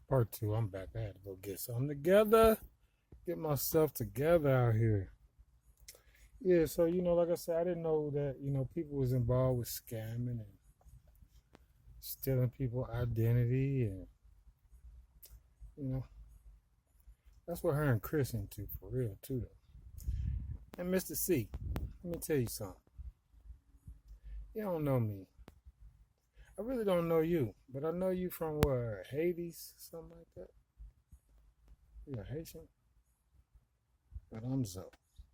Part two, I'm back. I had to go get something together, get myself together out here. Yeah, so like I said, I didn't know that people was involved with scamming and stealing people identity, and you know that's what her and Chris into for real too. Though. And Mr. C, let me tell you something. You don't know me. I really don't know you, but I know you from where Hades, something like that. You're Haitian, but I'm Zo.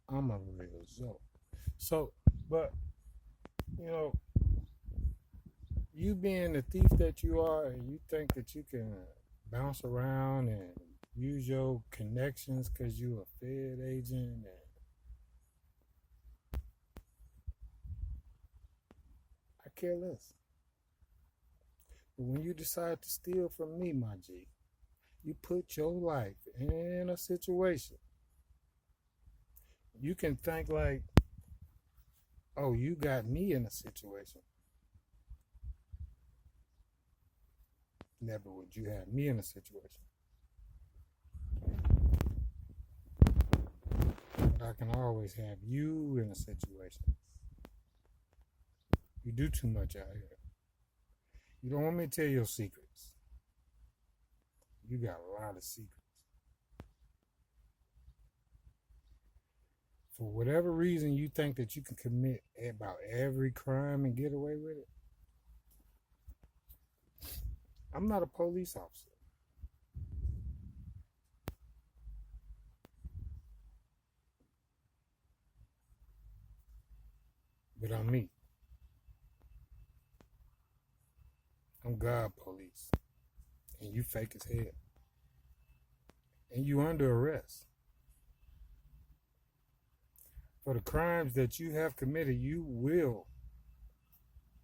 I'm a real Zo. So, but you know, you being the thief that you are, and you think that you can bounce around and use your connections because you a Fed agent, and I care less. But when you decide to steal from me, my G, you put your life in a situation. You can think like, oh, you got me in a situation. Never would you have me in a situation. But I can always have you in a situation. You do too much out here. You don't want me to tell your secrets. You got a lot of secrets. For whatever reason, you think that you can commit about every crime and get away with it. I'm not a police officer. But I'm me. I'm God police. And you fake as hell. And you under arrest. For the crimes that you have committed, you will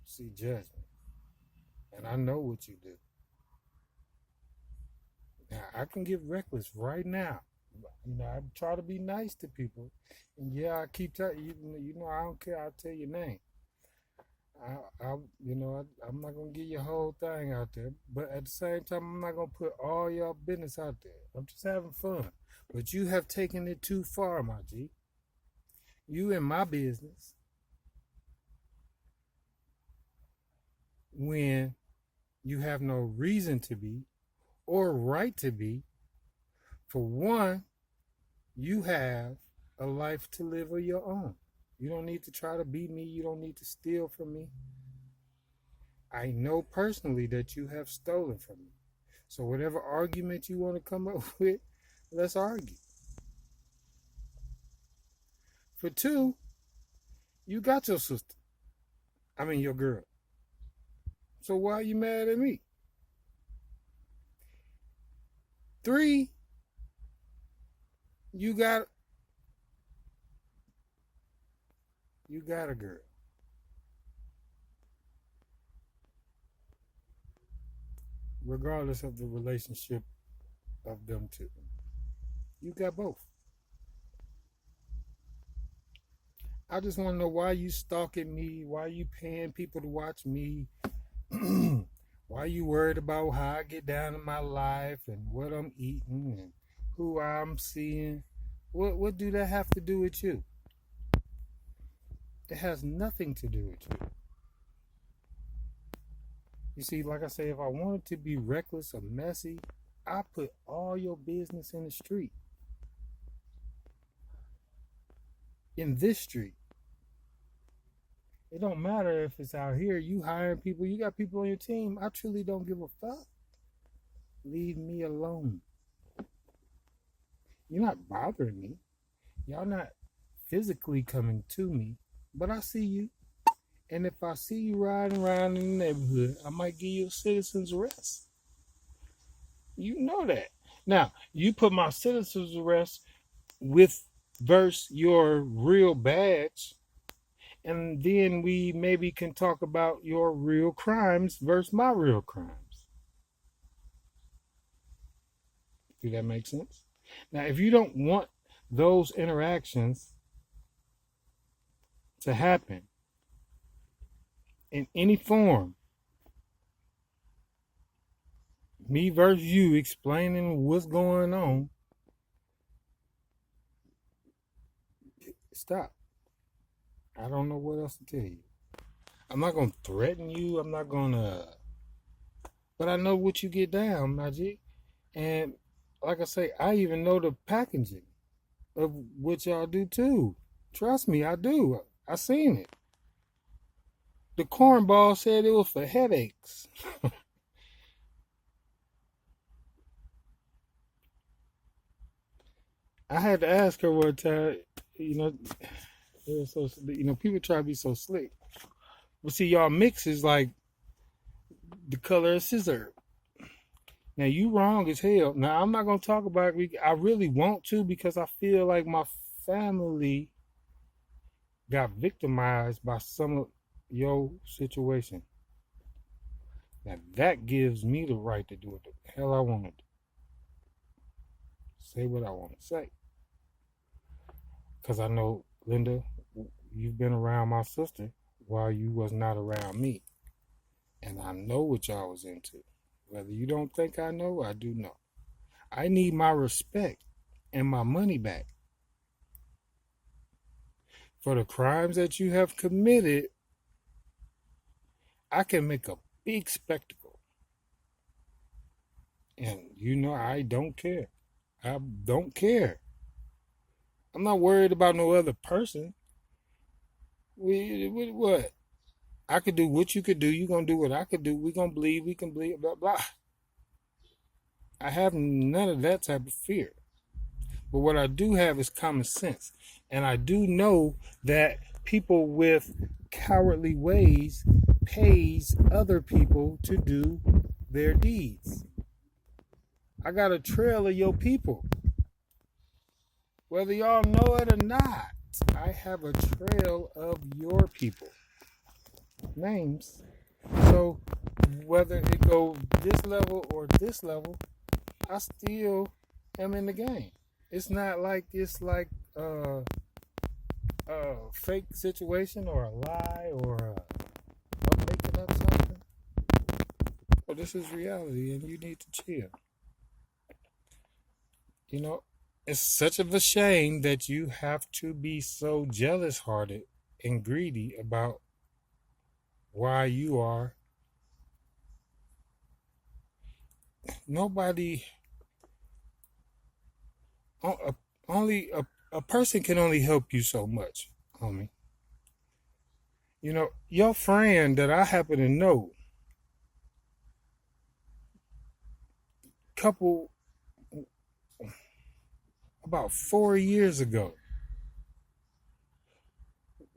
see judgment. And I know what you do. Now, I can get reckless right now. I try to be nice to people. And yeah, I keep telling you, I don't care. I'll tell your name. I'm not gonna get your whole thing out there, but at the same time, I'm not gonna put all your business out there. I'm just having fun. But you have taken it too far, my G. You in my business when you have no reason to be or right to be. For one, you have a life to live of your own. You don't need to try to beat me. You don't need to steal from me. I know personally that you have stolen from me. So whatever argument you want to come up with, let's argue. For two, you got your sister. I mean your girl. So why are you mad at me? Three, you got a girl. Regardless of the relationship of them two. You got both. I just want to know why you stalking me, why you paying people to watch me, why you worried about how I get down in my life and what I'm eating and who I'm seeing. What do that have to do with you? It has nothing to do with you. You see, like I say, if I wanted to be reckless or messy, I put all your business in the street. In this street. It don't matter if it's out here. You hiring people. You got people on your team. I truly don't give a fuck. Leave me alone. You're not bothering me. Y'all not physically coming to me. But I see you. And if I see you riding around in the neighborhood, I might give you a citizen's arrest. You know that. Now, you put my citizen's arrest with versus your real badge, and then we maybe can talk about your real crimes versus my real crimes. Do that make sense? Now, if you don't want those interactions to happen in any form, Me versus you explaining what's going on. Stop. I don't know what else to tell you. I'm not gonna threaten you. I'm not gonna. But I know what you get down, Najee. And like I say, I even know the packaging of what y'all do too. Trust me, I do. I seen it. The cornball said it was for headaches. I had to ask her one time. You know, so people try to be so slick. But see, y'all mix is like the color of scissor. Now you wrong as hell. Now I'm not gonna talk about it. I really want to because I feel like my family got victimized by some of your situation. Now that gives me the right to do what the hell I want to do. Say what I want to say. Because I know, Linda, you've been around my sister while you was not around me. And I know what y'all was into. Whether you don't think I know, I do know. I need my respect and my money back. For the crimes that you have committed, I can make a big spectacle. And I don't care. I don't care. I'm not worried about no other person. What? I could do what you could do. You gonna do what I could do. We gonna bleed. We can bleed. Blah blah. I have none of that type of fear. But what I do have is common sense, and I do know that people with cowardly ways pays other people to do their deeds. I got a trail of your people. Whether y'all know it or not, I have a trail of your people. Names. So whether it go this level or this level, I still am in the game. It's not like it's like a fake situation or a lie or I'm making up something. Well, this is reality, and you need to chill. It's such of a shame that you have to be so jealous hearted and greedy about why you are. Nobody, only a person can only help you so much, homie. Your friend that I happen to know, couple about 4 years ago,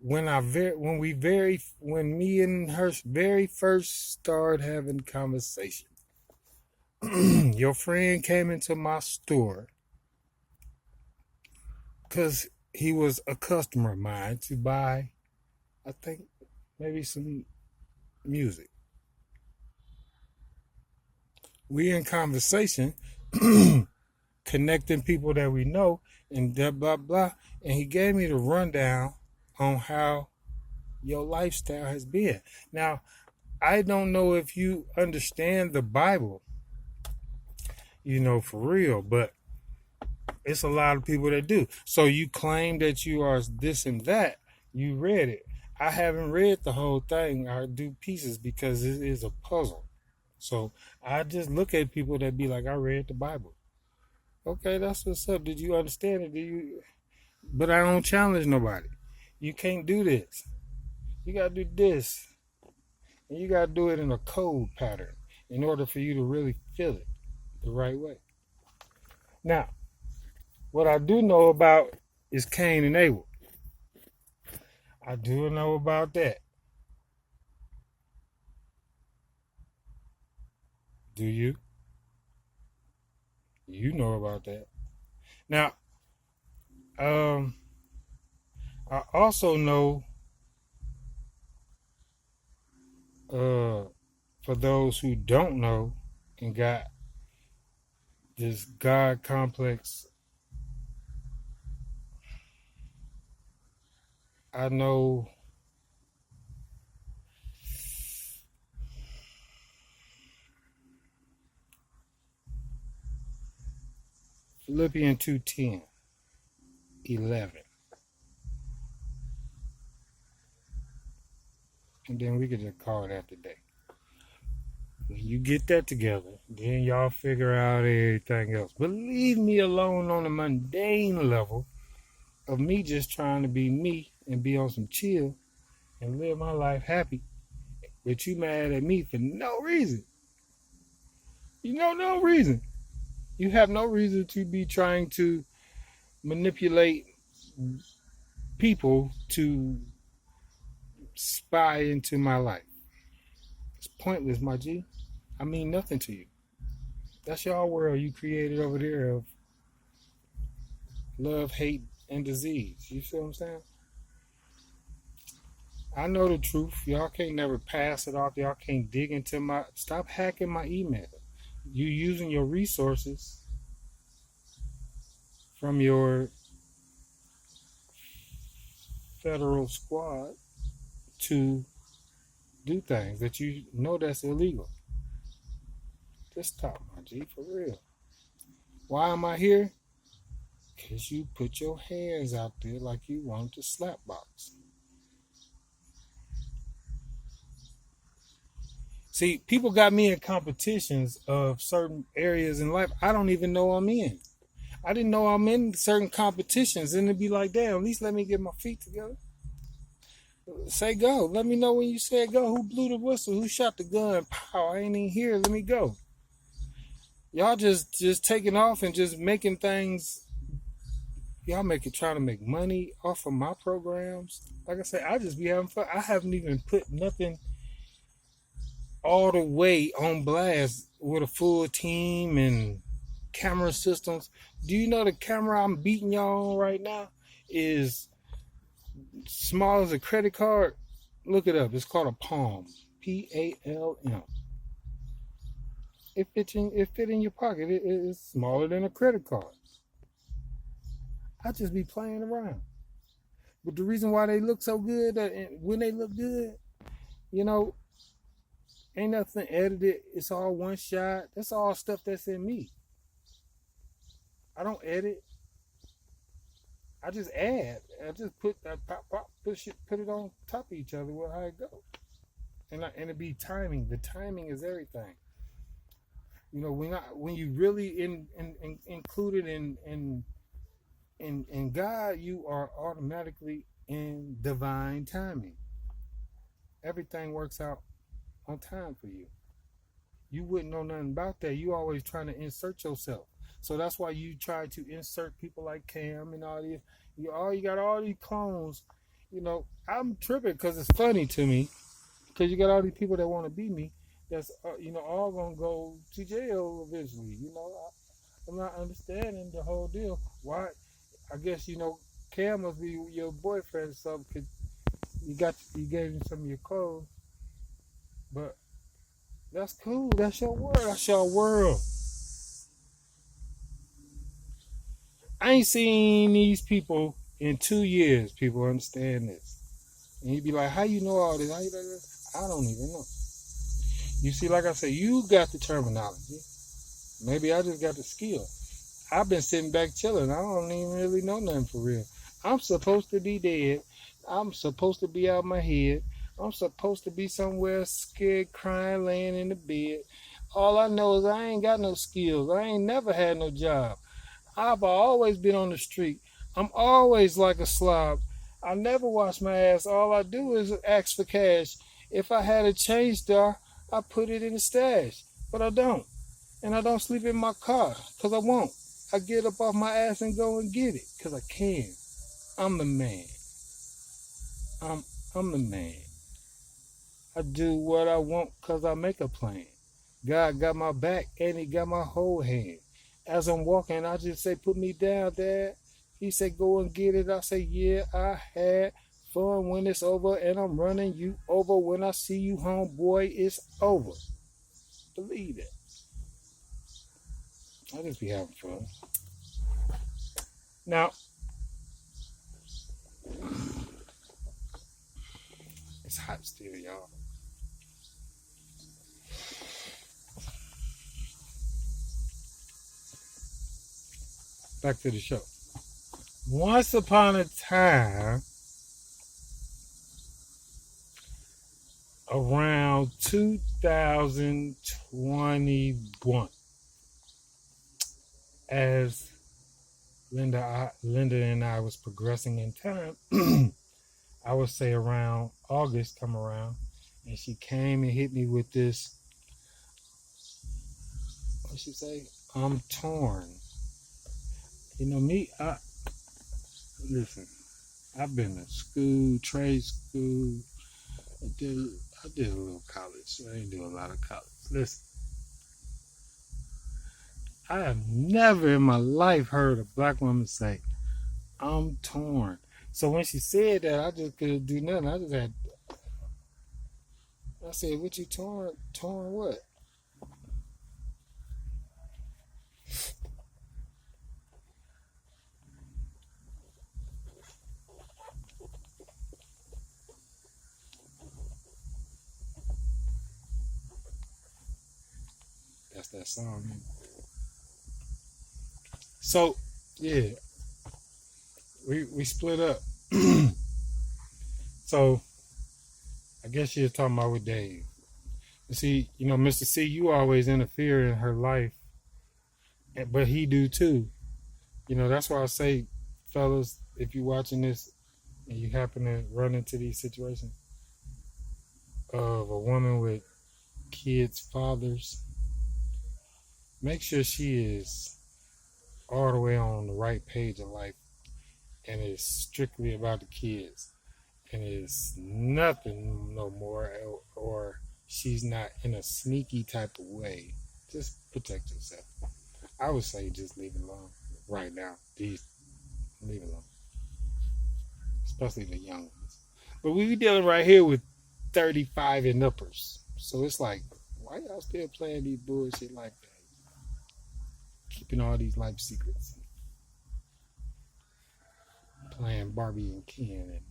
when me and her very first started having conversation, your friend came into my store because he was a customer of mine to buy, I think, maybe some music. We in conversation, connecting people that we know, and blah blah blah. And he gave me the rundown on how your lifestyle has been. Now, I don't know if you understand the Bible, for real, but it's a lot of people that do. So you claim that you are this and that. You read it. I haven't read the whole thing. I do pieces because it is a puzzle. So I just look at people that be like, I read the Bible. Okay, that's what's up. Did you understand it? But I don't challenge nobody. You can't do this. You gotta do this. And you gotta do it in a code pattern in order for you to really feel it the right way. Now, what I do know about is Cain and Abel. I do know about that. Do you? You know about that. Now, I also know, for those who don't know and got this God complex, I know Philippians 2:10, 11. And then we could just call it that today. When you get that together, then y'all figure out everything else. But leave me alone on the mundane level of me just trying to be me and be on some chill and live my life happy. But you mad at me for no reason. You know, no reason. You have no reason to be trying to manipulate people to spy into my life. It's pointless, my G. I mean nothing to you. That's y'all world you created over there of love, hate, and disease. You see what I'm saying? I know the truth. Y'all can't never pass it off. Y'all can't dig into my... Stop hacking my email. You using your resources from your federal squad to do things that you know that's illegal. Just stop, my G, for real. Why am I here? Because you put your hands out there like you want to slap box. See, people got me in competitions of certain areas in life I don't even know I'm in. I didn't know I'm in certain competitions, and it'd be like, damn, at least let me get my feet together. Say go. Let me know when you said go. Who blew the whistle? Who shot the gun? Pow, I ain't even here. Let me go. Y'all just taking off and just making things. Y'all trying to make money off of my programs. Like I said, I just be having fun. I haven't even put nothing all the way on blast with a full team and camera systems. Do you know the camera I'm beating y'all on right now is small as a credit card? Look it up. It's called a Palm. Palm. It fit in your pocket. It's smaller than a credit card. I just be playing around. But the reason why they look so good, when they look good, you know, ain't nothing edited. It's all one shot. That's all stuff that's in me. I don't edit. I just add. I just put that put it on top of each other with how it goes. And it be timing. The timing is everything. You know, when you really included in God, you are automatically in divine timing. Everything works out on time for you. You wouldn't know nothing about that. You always trying to insert yourself. So that's why you try to insert people like Cam and all these. You got all these clones. You know, I'm tripping because it's funny to me. Because you got all these people that want to be me. That's all gonna go to jail eventually. You know, I'm not understanding the whole deal. Why? I guess Cam must be your boyfriend or something. Cause you gave him some of your clothes. But that's cool. That's your world. That's your world. I ain't seen these people in 2 years. People understand this. And you be like, how you know all this? How you know this? I don't even know. You see, like I said, you got the terminology. Maybe I just got the skill. I've been sitting back chilling. I don't even really know nothing for real. I'm supposed to be dead. I'm supposed to be out my head. I'm supposed to be somewhere scared, crying, laying in the bed. All I know is I ain't got no skills. I ain't never had no job. I've always been on the street. I'm always like a slob. I never wash my ass. All I do is ask for cash. If I had a change jar, I put it in the stash. But I don't. And I don't sleep in my car because I won't. I get up off my ass and go and get it because I can. I'm the man. I'm the man. I do what I want because I make a plan. God got my back and he got my whole hand. As I'm walking, I just say, put me down, Dad. He said, go and get it. I say, yeah, I had fun when it's over, and I'm running you over. When I see you, homeboy, it's over. Believe it. I just be having fun. Now, it's hot still, y'all. back to the show. Once upon a time, around 2021, as Linda and I was progressing in time, I would say around August come around, and she came and hit me with this. What she say? I'm torn. You know me. Listen. I've been to school, trade school. I did a little college. I didn't do a lot of college. Listen. I have never in my life heard a black woman say, I'm torn. So when she said that, I just couldn't do nothing. I said, what you torn? Torn what? That's that song. Man. So, yeah, we split up. So, I guess she was talking about with Dave. You see, Mr. C, you always interfere in her life, but he do too. That's why I say, fellas, if you're watching this and you happen to run into these situations of a woman with kids' fathers, make sure she is all the way on the right page of life and it's strictly about the kids and it's nothing no more, or she's not in a sneaky type of way. Just protect yourself. I would say just leave it alone right now. Leave it alone, especially the young ones. But we be dealing right here with 35 and uppers, so it's like, why y'all still playing these bullshit like that? Keeping all these life secrets, playing Barbie and Ken and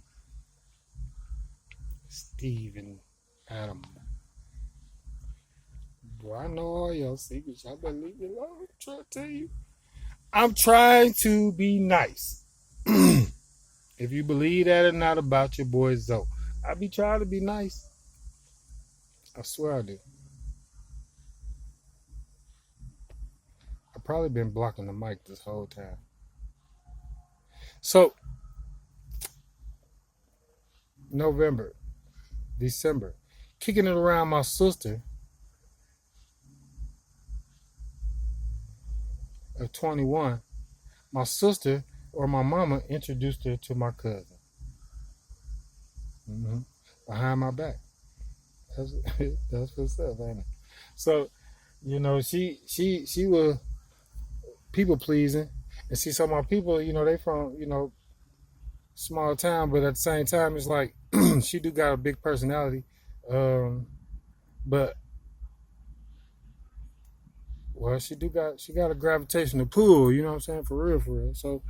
Steve and Adam. Boy, I know all your secrets. I better leave it alone. I'm trying to tell you. I'm trying to be nice. If you believe that or not about your boy Zoe, I be trying to be nice. I swear I do. I've probably been blocking the mic this whole time. So, November, December, kicking it around my sister of 21, my sister or my mama introduced her to my cousin. Behind my back. That's what's up, ain't it? So, she was people pleasing, and see some of my people, they from, small town, but at the same time, it's like she do got a big personality, but well, she got a gravitational pull, you know what I'm saying, for real. So,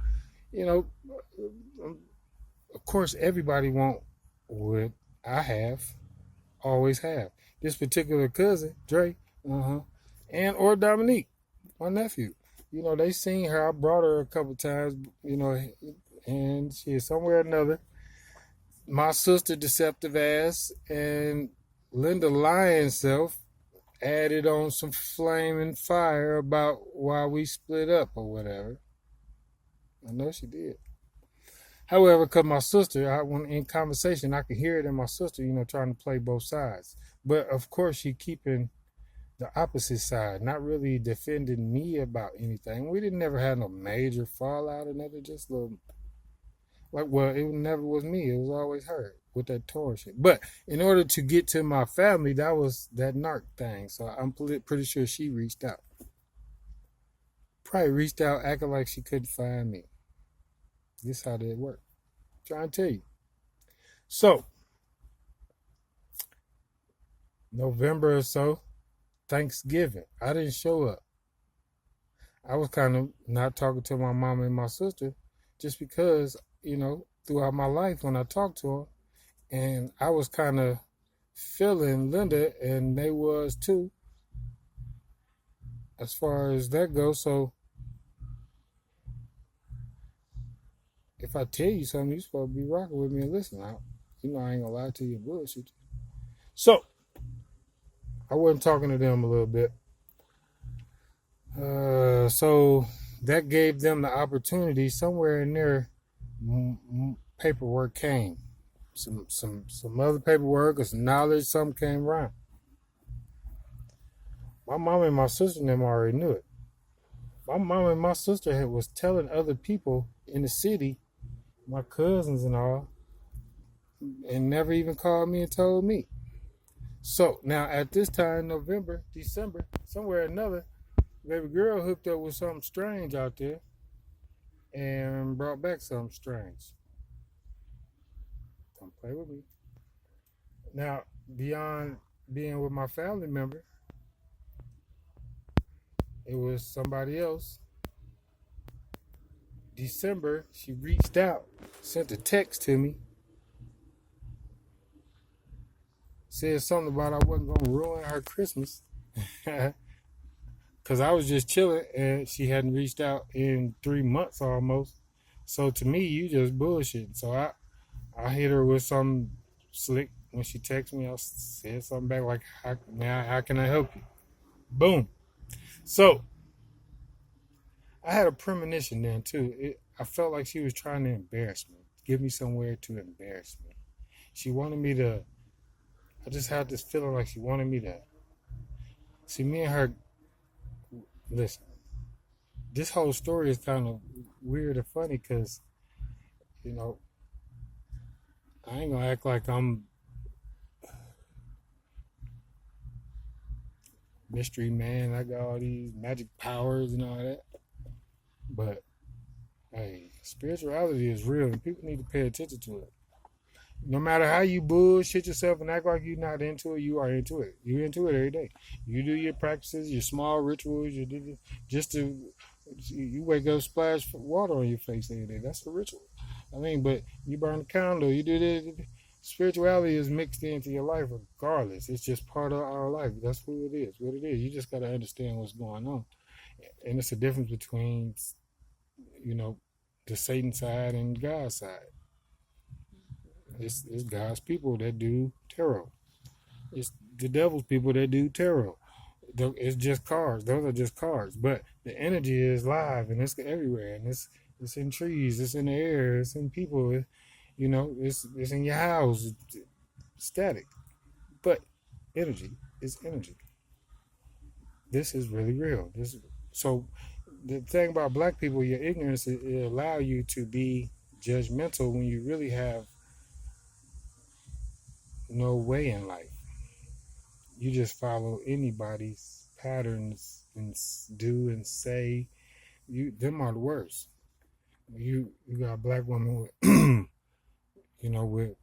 of course, everybody want what I have, always have. This particular cousin, Dre, and or Dominique, my nephew. They seen her. I brought her a couple times, and she is somewhere or another. My sister, deceptive ass, and Linda lying self added on some flame and fire about why we split up or whatever. I know she did. However, because my sister, when in conversation, I could hear it in my sister, trying to play both sides. But of course, she keeping the opposite side, not really defending me about anything. We didn't never have no major fallout or nothing, just little, it never was me. It was always her with that torn shit. But in order to get to my family, that was that narc thing. So I'm pretty sure she reached out. Probably reached out acting like she couldn't find me. This is how that worked. Trying to tell you. So, November or so, Thanksgiving, I didn't show up. I was kind of not talking to my mom and my sister just because, throughout my life when I talked to her, and I was kind of feeling Linda, and they was too, as far as that goes. So if I tell you something, you're supposed to be rocking with me and listen. I ain't gonna lie to you and bullshit. So I wasn't talking to them a little bit. So that gave them the opportunity. Somewhere in there, paperwork came. Some other paperwork or some knowledge. Something came around. My mom and my sister and them already knew it. My mom and my sister was telling other people in the city, my cousins and all, and never even called me and told me. So now at this time, November, December, somewhere or another, baby girl hooked up with something strange out there and brought back something strange. Don't play with me. Now, beyond being with my family member, it was somebody else. December, she reached out, sent a text to me, said something about I wasn't going to ruin her Christmas. Because I was just chilling and she hadn't reached out in 3 months almost. So to me, you just bullshit. So I hit her with some slick. When she texted me, I said something back like, how can I help you? Boom. So I had a premonition then too. I felt like she was trying to embarrass me, give me somewhere to embarrass me. She wanted me to, I just had this feeling like she wanted me to, see me and her, listen, this whole story is kind of weird and funny because, I ain't gonna act like I'm mystery man. I got all these magic powers and all that. But hey, spirituality is real and people need to pay attention to it. No matter how you bullshit yourself and act like you're not into it, you are into it. You're into it every day. You do your practices, your small rituals, you wake up, splash water on your face every day. That's a ritual. But you burn a candle, you do this. Spirituality is mixed into your life regardless. It's just part of our life. That's what it is. You just got to understand what's going on. And it's a difference between, the Satan side and God's side. It's God's people that do tarot. It's the devil's people that do tarot. It's just cards. Those are just cards. But the energy is live and it's everywhere. And it's in trees. It's in the air. It's in people. It's in your house. It's static. But energy is energy. This is really real. So the thing about black people, your ignorance, it allow you to be judgmental when you really have no way in life. You just follow anybody's patterns and do and say. Them are the worst. You got a black woman with, with,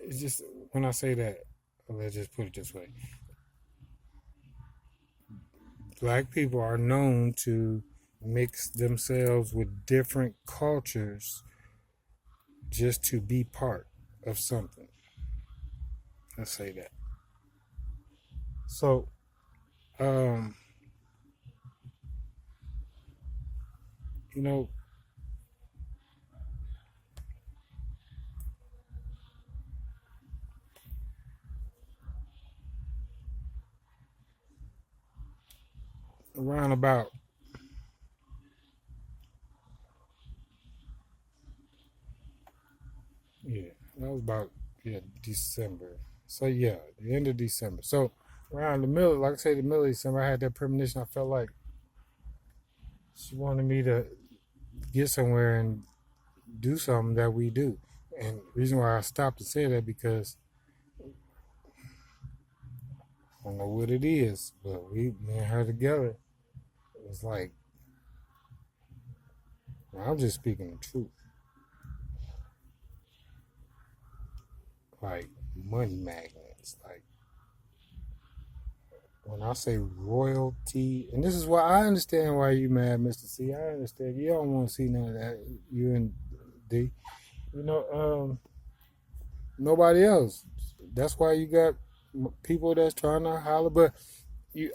it's just when I say that, let's just put it this way. Black people are known to mix themselves with different cultures just to be part of something. Let's say that. So, around about that was about December. So the end of December. So around the middle, like I say, the middle of December, I had that premonition. I felt like she wanted me to get somewhere and do something that we do. And the reason why I stopped to say that because I don't know what it is, but me and her together, it's like, I'm just speaking the truth. Like money magnets. Like when I say royalty, and this is why I understand why you mad, Mr. C. I understand you don't want to see none of that. You and D. Nobody else. That's why you got people that's trying to holler. But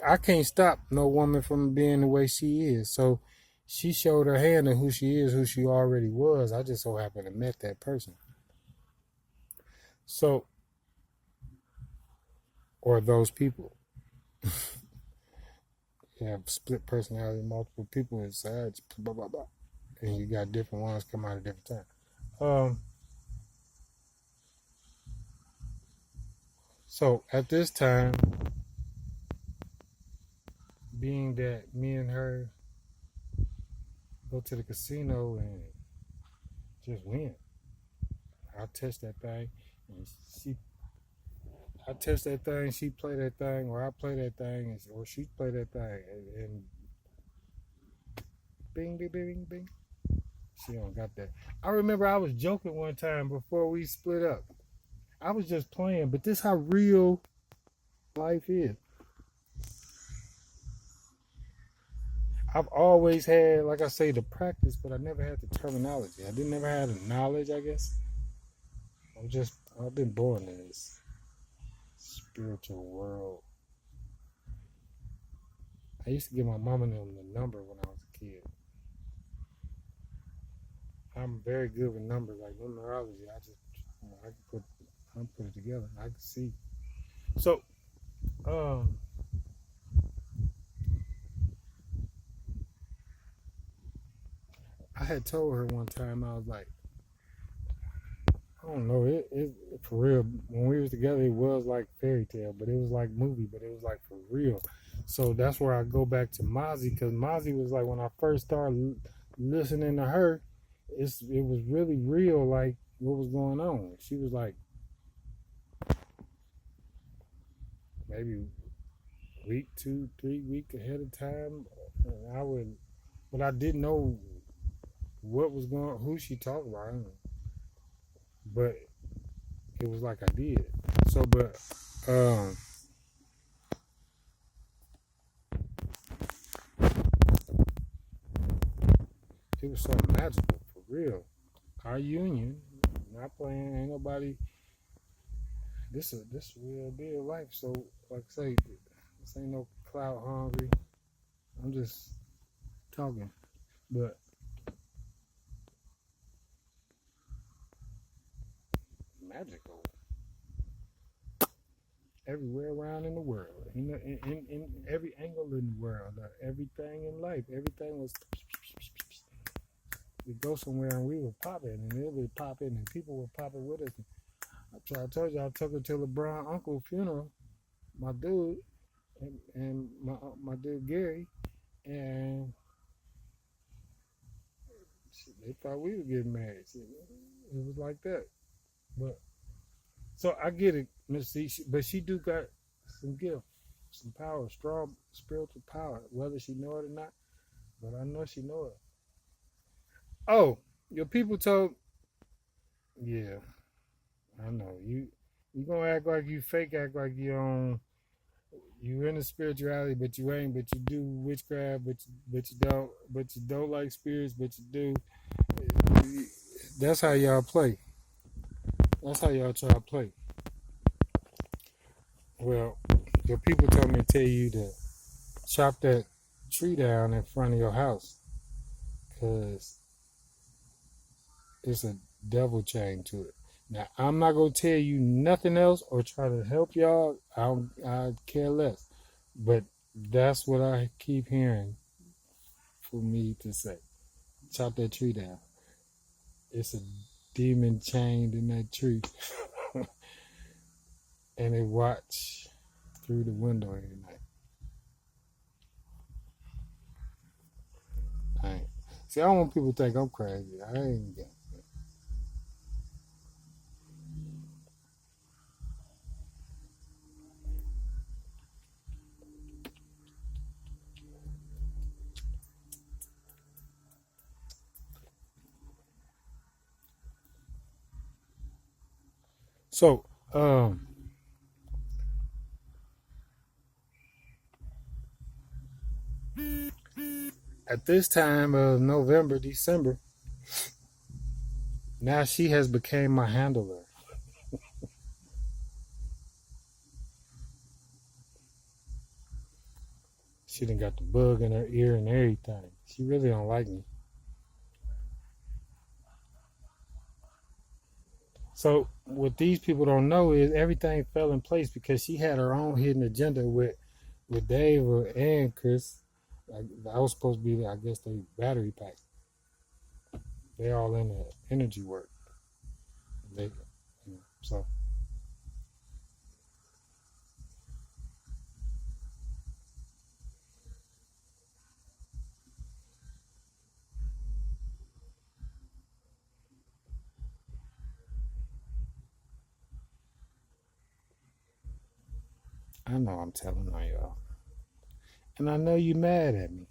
I can't stop no woman from being the way she is. So she showed her hand of who she is, who she already was. I just so happened to met that person. So, or those people. You have split personality, multiple people inside, blah blah blah, and you got different ones come out at different times. So at this time, being that me and her go to the casino and just win, I test that thing, and I test that thing, she play that thing, or I play that thing, or she play that thing, and bing, bing, bing, bing. She don't got that. I remember I was joking one time before we split up. I was just playing, but this how real life is. I've always had, like I say, the practice, but I never had the terminology. I didn't never had the knowledge, I guess. I've been born in this spiritual world. I used to give my mama and them the number when I was a kid. I'm very good with numbers, like numerology. I can put it together. I can see. So, I had told her one time, I was like, I don't know, it for real. When we was together, it was like fairy tale, but it was like movie, but it was like for real. So that's where I go back to Mozzie, because Mozzie was like when I first started listening to her, it was really real, like what was going on. She was like maybe week, 2, 3 weeks ahead of time. And but I didn't know what was going, who she talked about. I don't know. But it was like I did. So, but it was so magical for real. Our union, not playing, ain't nobody. This real deal life. So, like I say, this ain't no clout hungry. I'm just talking, but magical everywhere around in the world, in every angle in the world, everything in life, everything was. We go somewhere and we were popping, and it was popping, and people were popping with us. I told you I took her to LeBron uncle funeral, my dude, and my dude Gary, and they thought we were getting married. It was like that, but so I get it, Miss C, but she do got some gift, some power, strong spiritual power, whether she know it or not. But I know she know it. Oh, your people told, yeah, I know you gonna act like you fake, act like you in the spirituality, but you ain't. But you do witchcraft, but you don't like spirits, but you do. That's how y'all play. That's how y'all try to play. Well, your people told me to tell you to chop that tree down in front of your house, cause it's a devil chain to it. Now I'm not gonna tell you nothing else or try to help y'all. I care less. But that's what I keep hearing for me to say. Chop that tree down. It's a demon chained in that tree. And they watch through the window every night. See, I don't want people to think I'm crazy. I ain't got. So, at this time of November, December, now she has become my handler. She done got the bug in her ear and everything. She really don't like me. So what these people don't know is everything fell in place because she had her own hidden agenda with Dave and Chris. I was supposed to be, I guess, they battery pack. They all in the energy work. They, so I know I'm telling on y'all, and I know you mad at me.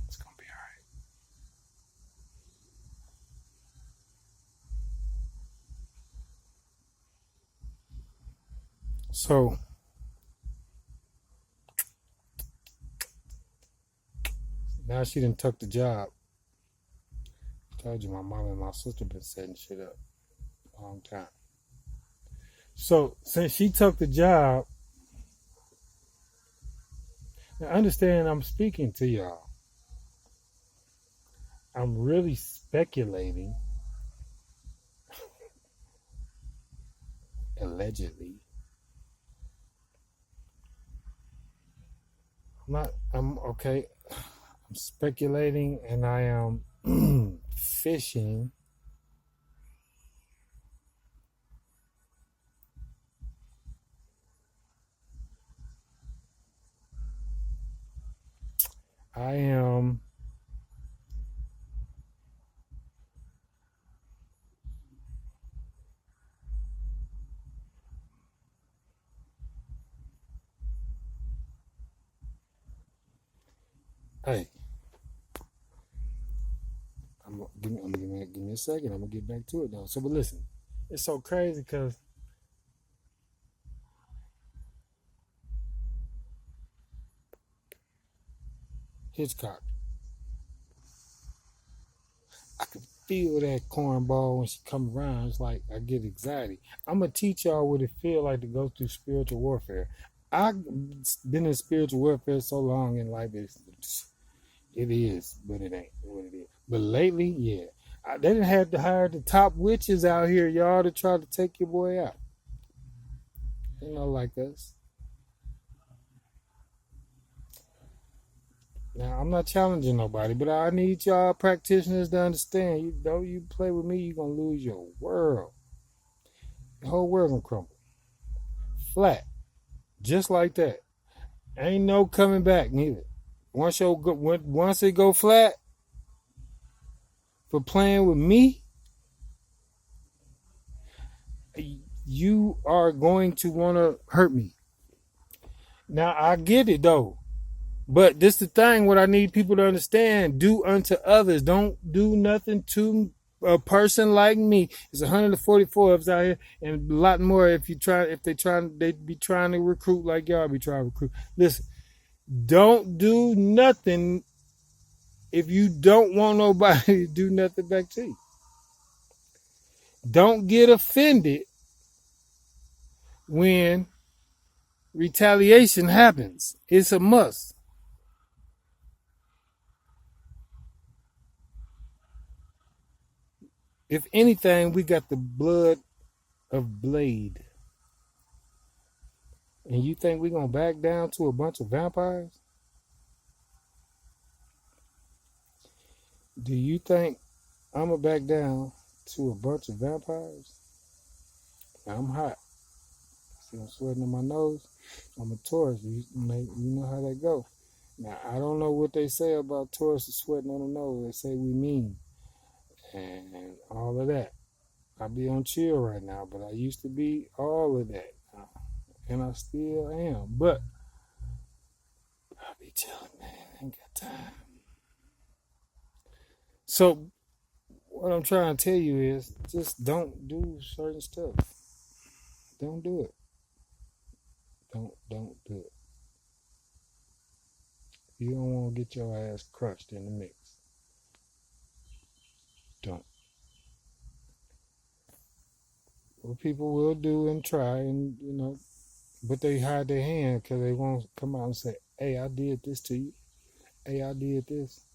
It's gonna be all right. So now she done took the job. I told you my mom and my sister been setting shit up a long time. So since she took the job, now understand I'm speaking to y'all. I'm really speculating, allegedly. I'm okay. I'm speculating and I am fishing. I am hey, give me a second. I'm gonna get back to it though. So, but listen, it's so crazy because Hitchcock, I can feel that cornball when she come around. It's like I get anxiety. I'm gonna teach y'all what it feel like to go through spiritual warfare. I've been in spiritual warfare so long in life. It is, but it ain't what it is. But lately, yeah, they didn't have to hire the top witches out here, y'all, to try to take your boy out. Like us. Now, I'm not challenging nobody, but I need y'all practitioners to understand. You play with me, you're gonna lose your world. The whole world gonna crumble flat, just like that. Ain't no coming back neither. Once it go flat for playing with me, you are going to want to hurt me. Now I get it though. But this the thing, what I need people to understand, do unto others. Don't do nothing to a person like me. It's 144 of us out here and a lot more they be trying to recruit like y'all be trying to recruit. Listen, don't do nothing if you don't want nobody to do nothing back to you. Don't get offended when retaliation happens. It's a must. If anything, we got the blood of Blade. And you think we're going to back down to a bunch of vampires? Do you think I'm going to back down to a bunch of vampires? Now, I'm hot. See, I'm sweating on my nose. I'm a Taurus. You know how that go. Now, I don't know what they say about Taurus sweating on the nose. They say we mean and all of that. I be on chill right now, but I used to be all of that. And I still am. But I be chilling, man. I ain't got time. So what I'm trying to tell you is just don't do certain stuff. Don't do it. Don't do it. You don't want to get your ass crushed in the mix. what people will do and try, and but they hide their hand because they won't come out and say, "Hey, I did this to you. Hey, I did this."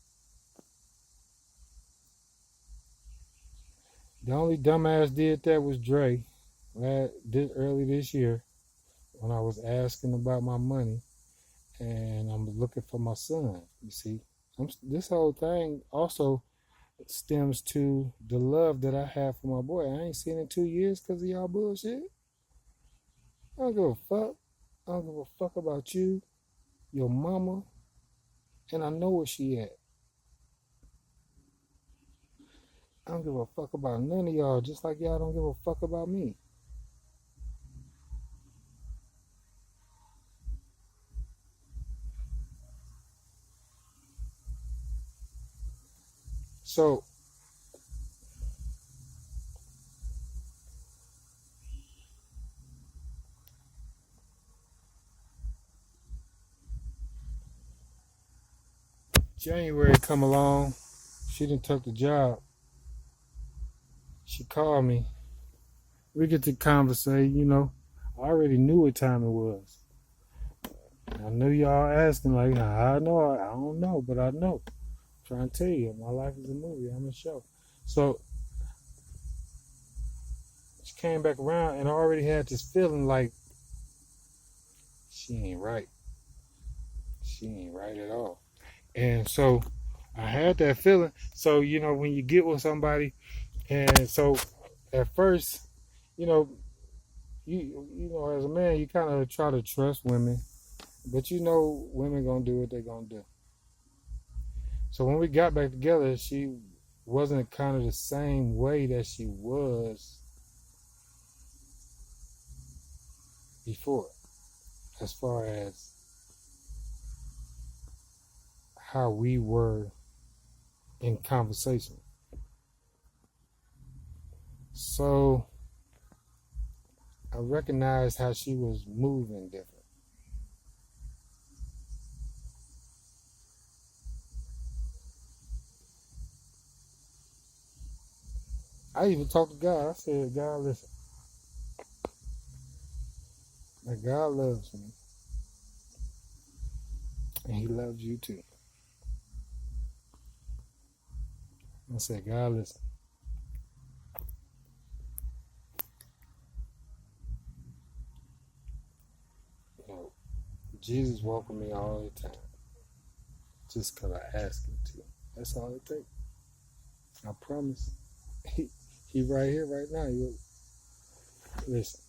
The only dumbass did that was Dre, early this year when I was asking about my money and I'm looking for my son. You see, this whole thing also stems to the love that I have for my boy. I ain't seen in 2 years because of y'all bullshit. I don't give a fuck. I don't give a fuck about you, your mama, and I know where she at. I don't give a fuck about none of y'all, just like y'all don't give a fuck about me. So, January come along, she done took the job. She called me. We get to conversate. I already knew what time it was. I knew y'all asking, like, how I know? I don't know, but I know. I'm trying to tell you, my life is a movie. I'm a show. So she came back around, and I already had this feeling like she ain't right. She ain't right at all. And so I had that feeling. So, when you get with somebody, and so at first, you know, as a man, you kind of try to trust women, but women gonna do what they gonna do. So when we got back together, she wasn't kind of the same way that she was before, as far as how we were in conversation. So I recognized how she was moving different. I even talked to God. I said, God, listen, that God loves me, and He loves you too. I said, God, listen. Jesus walked with me all the time, just because I asked Him to. That's all it takes. I promise. He right here, right now. Listen.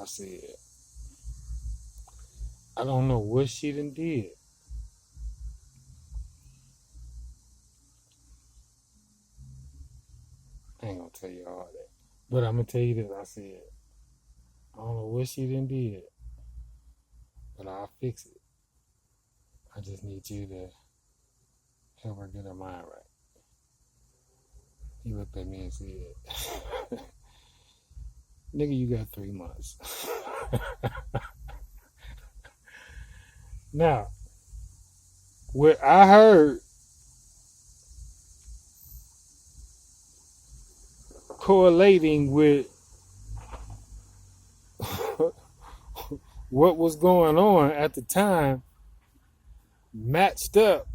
I said, I don't know what she done did. I ain't gonna tell you all that. But I'm gonna tell you this. I said, I don't know what she done did, but I'll fix it. I just need you to help her get her mind right. He looked at me and said, nigga, you got 3 months. Now, what I heard correlating with what was going on at the time matched up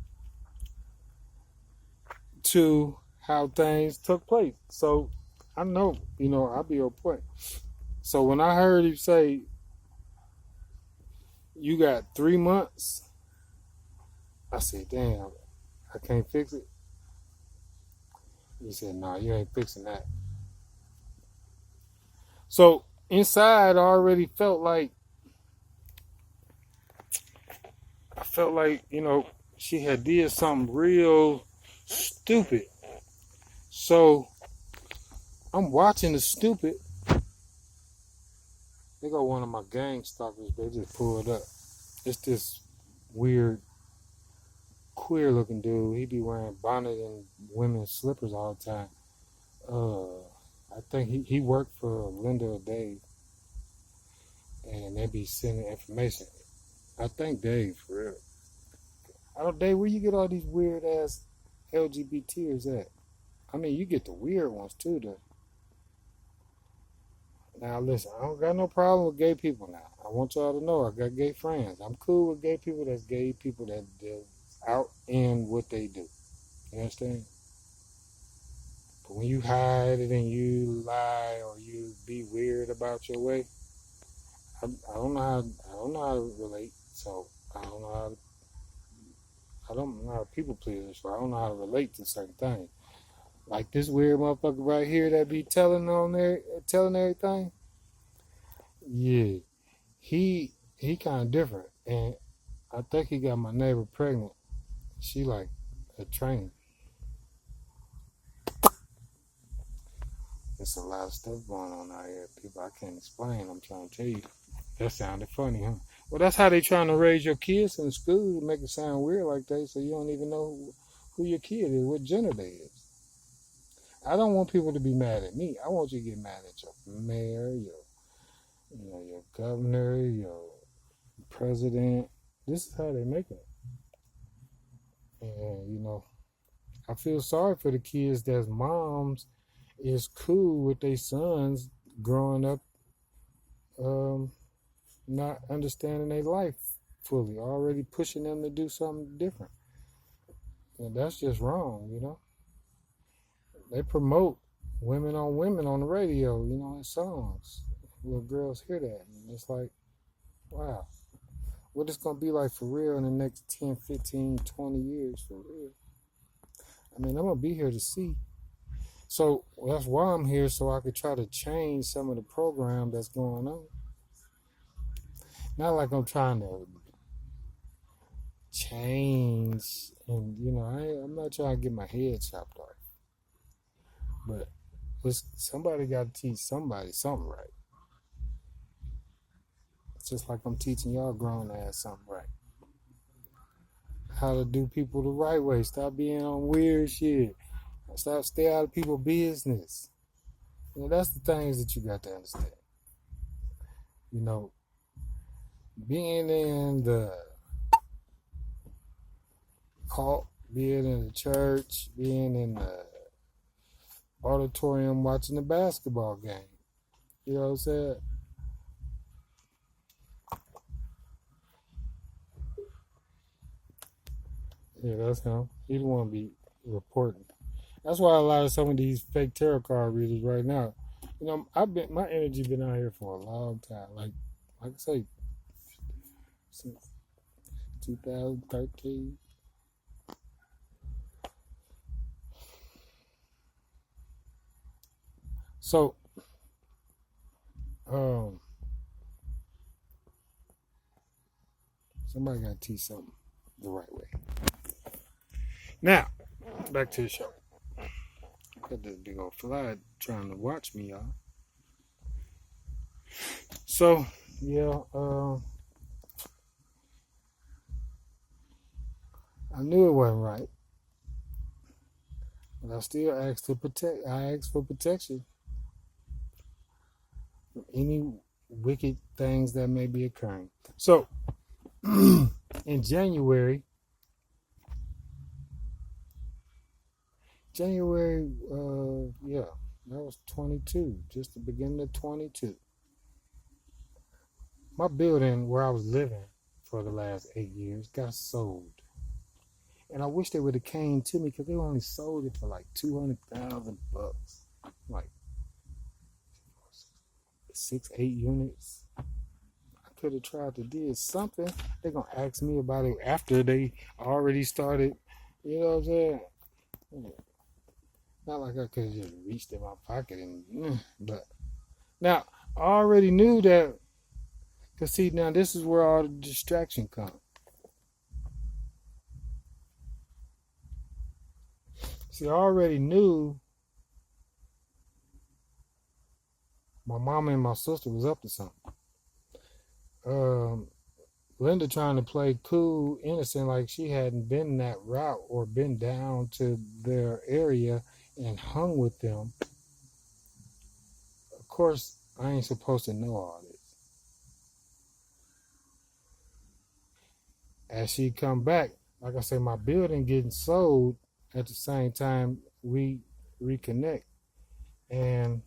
to how things took place. So I know, I'll be on point. So when I heard him say, you got 3 months, I said, damn, I can't fix it. He said, no, you ain't fixing that. So inside, I already felt like, she had did something real stupid. So I'm watching the stupid. They got one of my gang stalkers. They just pulled up. It's this weird, queer looking dude. He be wearing bonnet and women's slippers all the time. I think he worked for Linda or Dave, and they be sending information. I think Dave, for real. I don't, Dave, where you get all these weird ass LGBT is that? I mean, you get the weird ones too. Now listen, I don't got no problem with gay people now. I want y'all to know I got gay friends. I'm cool with gay people. That's gay people that they're out in what they do. You understand? But when you hide it and you lie or you be weird about your way, I don't know how to relate. So I don't know how to, I don't know how to people pleaser. So I don't know how to relate to certain things. Like this weird motherfucker right here that be telling everything. Yeah, he kind of different, and I think he got my neighbor pregnant. She like a trainer. There's a lot of stuff going on out here, people. I can't explain. I'm trying to tell you. That sounded funny, huh? Well, that's how they trying to raise your kids in school to make it sound weird like that, so you don't even know who your kid is, what gender they is. I don't want people to be mad at me. I want you to get mad at your mayor, your governor, your president. This is how they make it. And I feel sorry for the kids that's moms is cool with their sons growing up, not understanding their life fully, already pushing them to do something different. And that's just wrong. They promote women on the radio, in songs. Little girls hear that. And it's like, wow, what it's going to be like for real in the next 10, 15, 20 years for real. I mean, I'm going to be here to see. So that's why I'm here, so I could try to change some of the program that's going on. Not like I'm trying to change, and I'm not trying to get my head chopped off. But somebody got to teach somebody something right. It's just like I'm teaching y'all grown ass something right. How to do people the right way. Stop being on weird shit. Stay out of people's business. That's the things that you got to understand. Being in the cult, being in the church, being in the auditorium watching the basketball game. You know what I'm saying? Yeah, that's him. He don't want to be reporting. That's why a lot of some of these fake tarot card readers right now, my energy been out here for a long time. Like I say, since 2013. So, somebody got to teach something the right way. Now, back to the show. Got this big old fly trying to watch me, y'all. So, yeah, I knew it wasn't right, but I still asked for protection from any wicked things that may be occurring. So, in January, that was 22, just the beginning of 22. My building where I was living for the last 8 years got sold. And I wish they would have came to me because they only sold it for like $200,000. Like 6, 8 units. I could have tried to do something. They're going to ask me about it after they already started. You know what I'm saying? Not like I could have just reached in my pocket but now I already knew that. Because see, now this is where all the distraction comes. See, I already knew my mama and my sister was up to something. Linda trying to play cool, innocent, like she hadn't been that route or been down to their area and hung with them. Of course, I ain't supposed to know all this. As she come back, like I say, my building getting sold at the same time we reconnect. And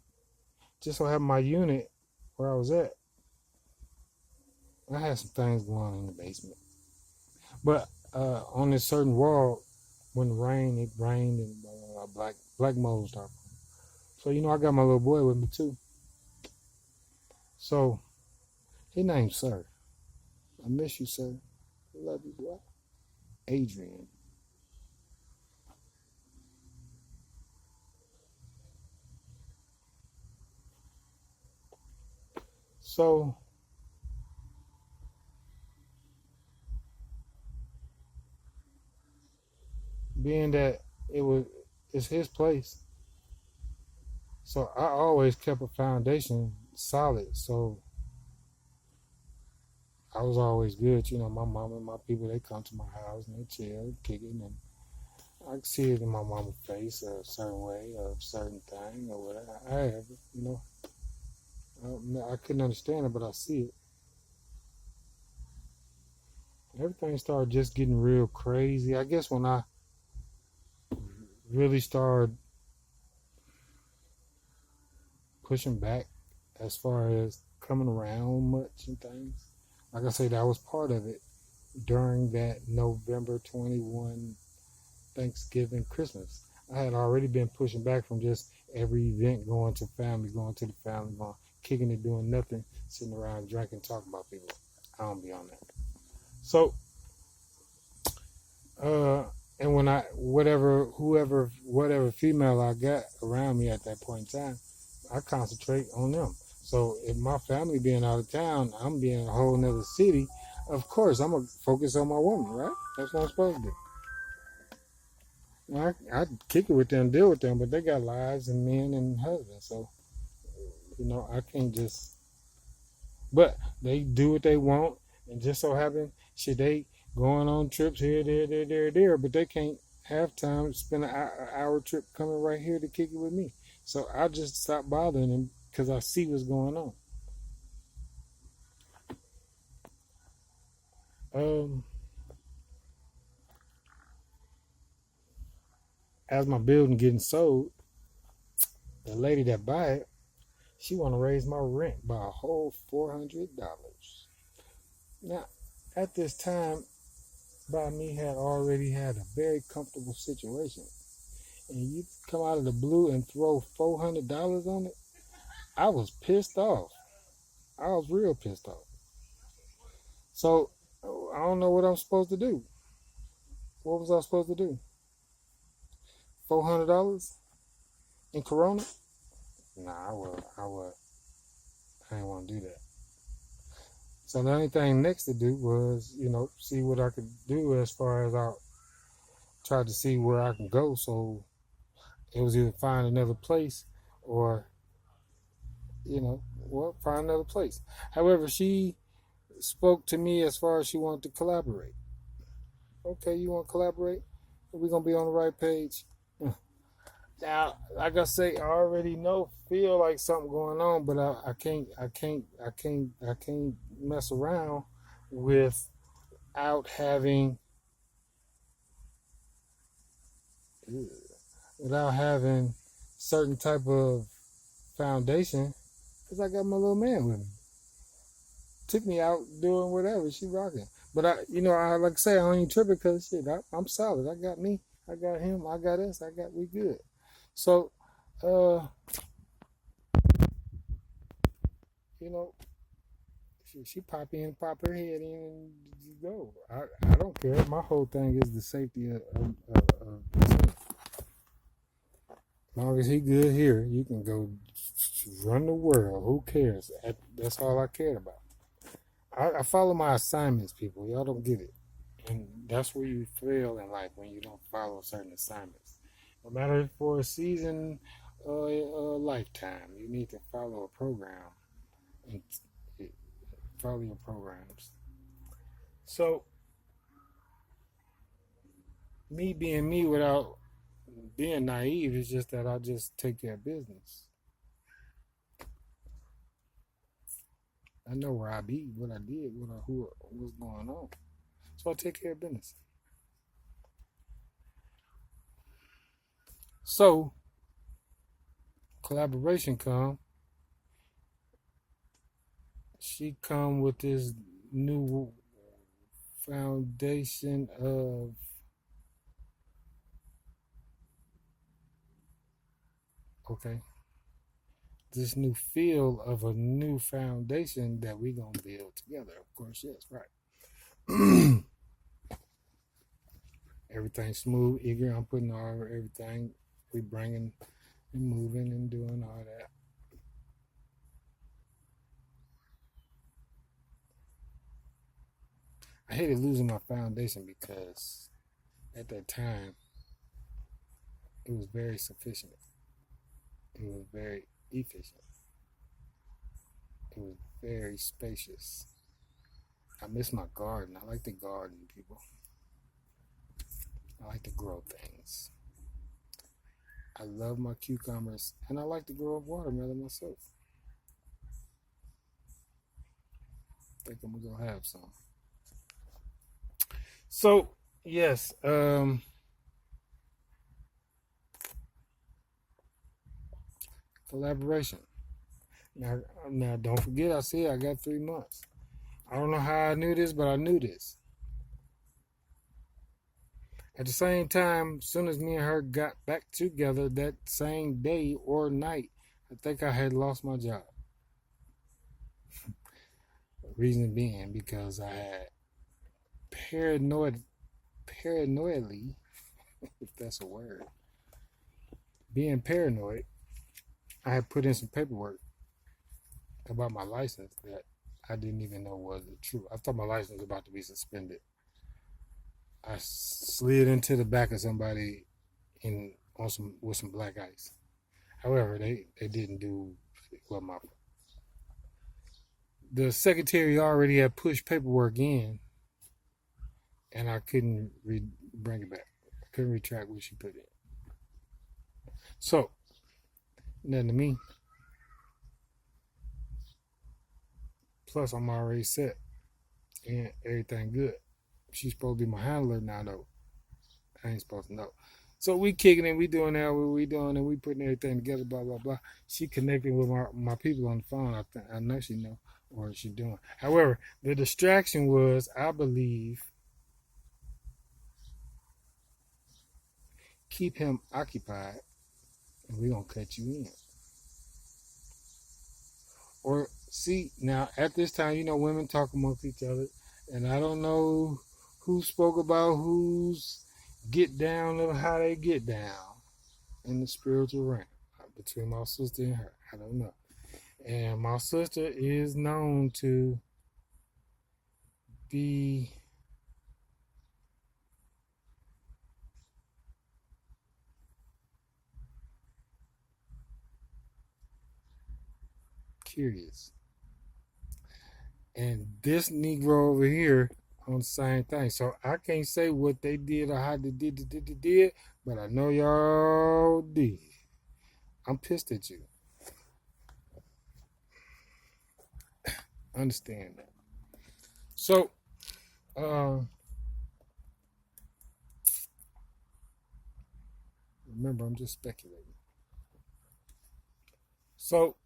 just so happened my unit where I was at, I had some things going on in the basement. But on this certain wall, when it rained and black mold started. So I got my little boy with me too. So his name's Sir. I miss you, sir. I love you, boy. Adrian. So being that it's his place, so I always kept a foundation solid. So I was always good. My mom and my people, they come to my house and they chill, kicking, and I can see it in my mama's face a certain way, a certain thing, or whatever. I have it. I couldn't understand it, but I see it. Everything started just getting real crazy. I guess when I really started pushing back as far as coming around much and things, like I say, that was part of it during that November 21 Thanksgiving, Christmas. I had already been pushing back from just every event going to the family, going, kicking it, doing nothing, sitting around drinking, talking about people. I don't be on that. So, and when whatever female I got around me at that point in time, I concentrate on them. So if my family being out of town, I'm being in a whole nother city, of course I'm gonna focus on my woman, right? That's what I'm supposed to do. I kick it with them, deal with them, but they got lives and men and husbands, so I can't just. But they do what they want, and just so happen, should they going on trips here, there, but they can't have time to spend an hour trip coming right here to kick it with me. So I just stop bothering them because I see what's going on. Um, as my building getting sold, the lady that buy it, she want to raise my rent by a whole $400. Now, at this time, by me had already had a very comfortable situation, and you come out of the blue and throw $400 on it, I was pissed off. I was real pissed off. So I don't know what I'm supposed to do. What was I supposed to do? $400 in Corona? Nah, I didn't want to do that. So the only thing next to do was, see what I could do as far as I tried to see where I can go. So it was either find another place or, find another place. However, she spoke to me as far as she wanted to collaborate. Okay, you want to collaborate? We're going to be on the right page. Now, like I say, I already feel like something going on, but I can't mess around without having, without having certain type of foundation, because I got my little man with me. Took me out doing whatever, she rocking. But I like I say, I don't even trip it because shit, I'm solid. I got me, I got him, I got us, we good. So, you know, she pop in, pop her head in, and go. I don't care. My whole thing is the safety of the team. As long as he good here, you can go run the world. Who cares? That's all I cared about. I follow my assignments, people. Y'all don't get it. And that's where you fail in life, when you don't follow certain assignments. No matter if for a season or a lifetime, you need to follow a program and follow your programs. So, me being me without being naive is just that I just take care of business. I know where I be, what I did, what's going on. So I take care of business. So collaboration come. She come with this new foundation of, okay, this new feel of a new foundation that we gonna build together. Of course, yes, right. Everything smooth, eager. I'm putting all everything. We bringing and moving and doing all that. I hated losing my foundation because at that time it was very sufficient. It was very efficient. It was very spacious. I miss my garden. I like to garden, people. I like to grow things. I love my cucumbers, and I like to grow up watermelon myself. I think I'm gonna have some. So yes, collaboration. Now, don't forget, I said I got 3 months. I don't know how I knew this, but I knew this. At the same time, as soon as me and her got back together that same day or night, I think I had lost my job. Reason being because I had paranoidly, if that's a word, being paranoid, I had put in some paperwork about my license that I didn't even know was true. I thought my license was about to be suspended. I slid into the back of somebody in on some with some black ice. However, they didn't do well. The secretary already had pushed paperwork in, and I couldn't bring it back. I couldn't retract what she put in. So nothing to me. Plus, I'm already set and everything good. She's supposed to be my handler now, though. I ain't supposed to know. So we kicking it, we doing that, what we doing, and we putting everything together, blah, blah, blah. She connecting with my people on the phone. I know she know what she doing. However, the distraction was, I believe, keep him occupied, and we gonna cut you in. Or see, now at this time, women talk amongst each other, and I don't know who spoke about who's get down or how they get down in the spiritual realm between my sister and her. I don't know. And my sister is known to be curious. And this Negro over here on the same thing. So I can't say what they did or how they did, but I know y'all did. I'm pissed at you. Understand that. So, remember, I'm just speculating. So,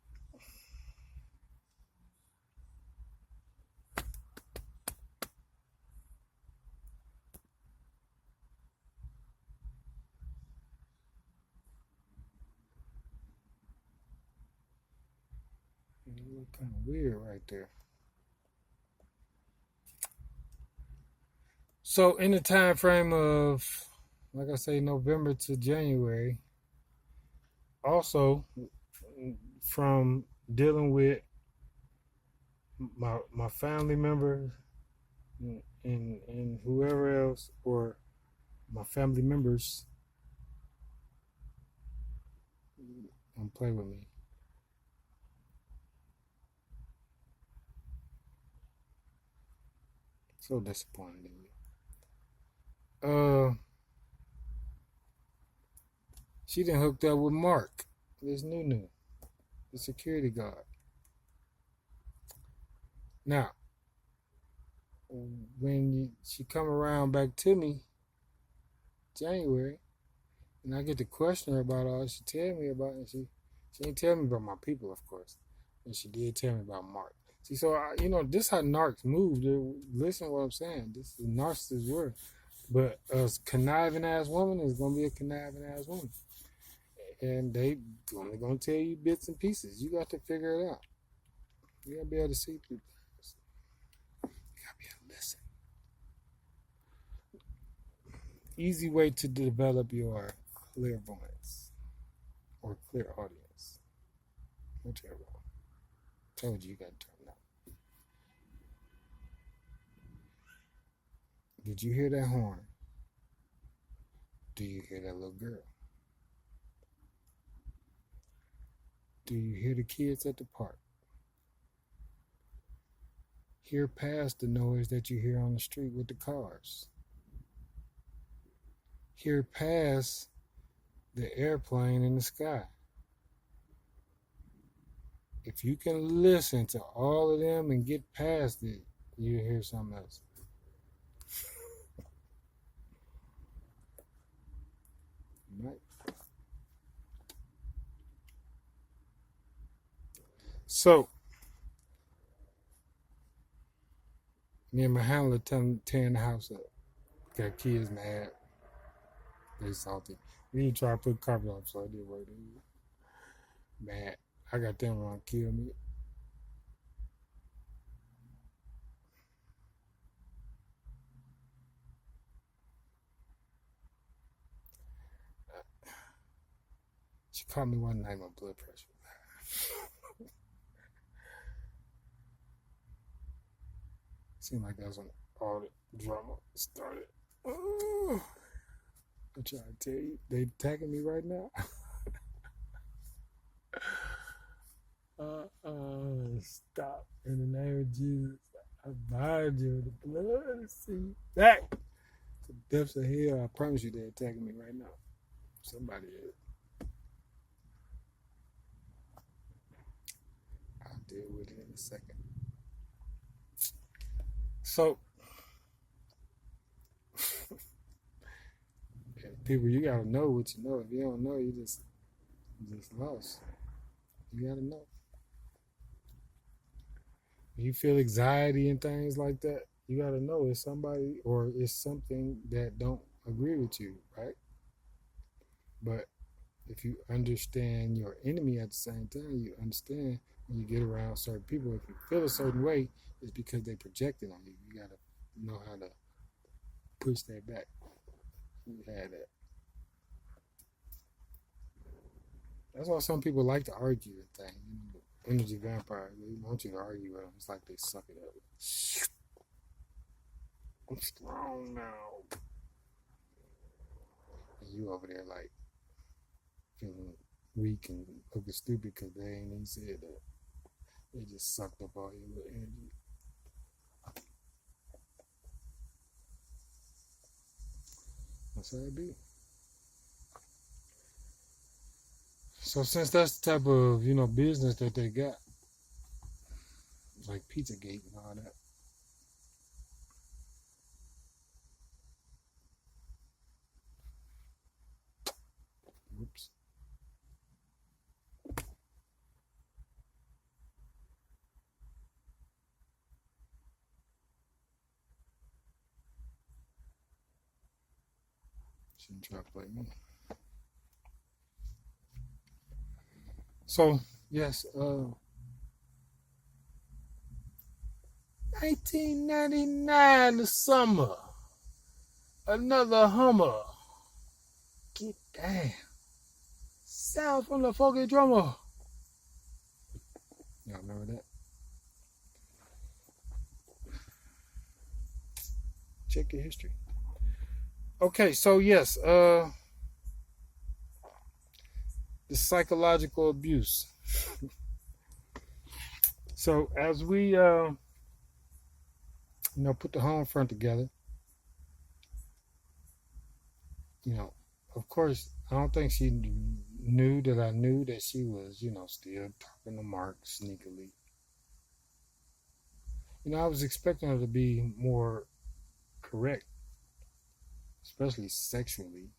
it look kind of weird right there. So, in the time frame of, like I say, November to January, also from dealing with my family members and whoever else, or my family members, don't play with me. So disappointed in you. She done hooked up with Mark, this new, the security guard. Now, when she come around back to me, January, And I get to question her about all she tell me about, and she ain't tell me about my people, of course, and she did tell me about Mark. See, so this how narcs move. Listen to what I'm saying. This is narcissist word. But a conniving ass woman is gonna be a conniving ass woman, and they only gonna tell you bits and pieces. You got to figure it out. You gotta be able to see through things. You gotta be able to listen. Easy way to develop your clairvoyance or clear audience. Whichever one. Told you you gotta turn it up. Did you hear that horn? Do you hear that little girl? Do you hear the kids at the park? Hear past the noise that you hear on the street with the cars. Hear past the airplane in the sky. If you can listen to all of them and get past it, you hear something else. Right? So, me and my handler tearing the house up. Got kids mad. They salty. We didn't try to put carpet up, so I did what they did. Mad. I got them around to kill me. She called me one night, my blood pressure. Seemed like that's when all the drama started. Oh, I'm trying to tell you, they attacking me right now. Stop in the name of Jesus. I bind you with the blood. See back to the depths of hell. I promise you, they're attacking me right now. Somebody is. I'll deal with it in a second. So, people, you gotta know what you know. If you don't know, you just lost. You gotta know. If you feel anxiety and things like that, you gotta know it's somebody or it's something that don't agree with you, right? But if you understand your enemy at the same time, you understand when you get around certain people, if you feel a certain way, it's because they projected on you. You gotta know how to push that back. You had that. That's why some people like to argue and things. Energy vampires, they want you to argue with them. It's like they suck it up. I'm strong now. And you over there like feeling weak and looking stupid because they ain't even said that. They just sucked up all your little energy. That's how it be. So since that's the type of, business that they got, like Pizzagate and all that. Whoops. Shouldn't try to play me. So, yes, 1999, the summer. Another Hummer. Get down. Sound from the funky drummer. Y'all remember that? Check your history. Okay, so yes, the psychological abuse. So as we put the home front together, of course, I don't think she knew that I knew that she was, still talking to Mark sneakily. I was expecting her to be more correct, especially sexually.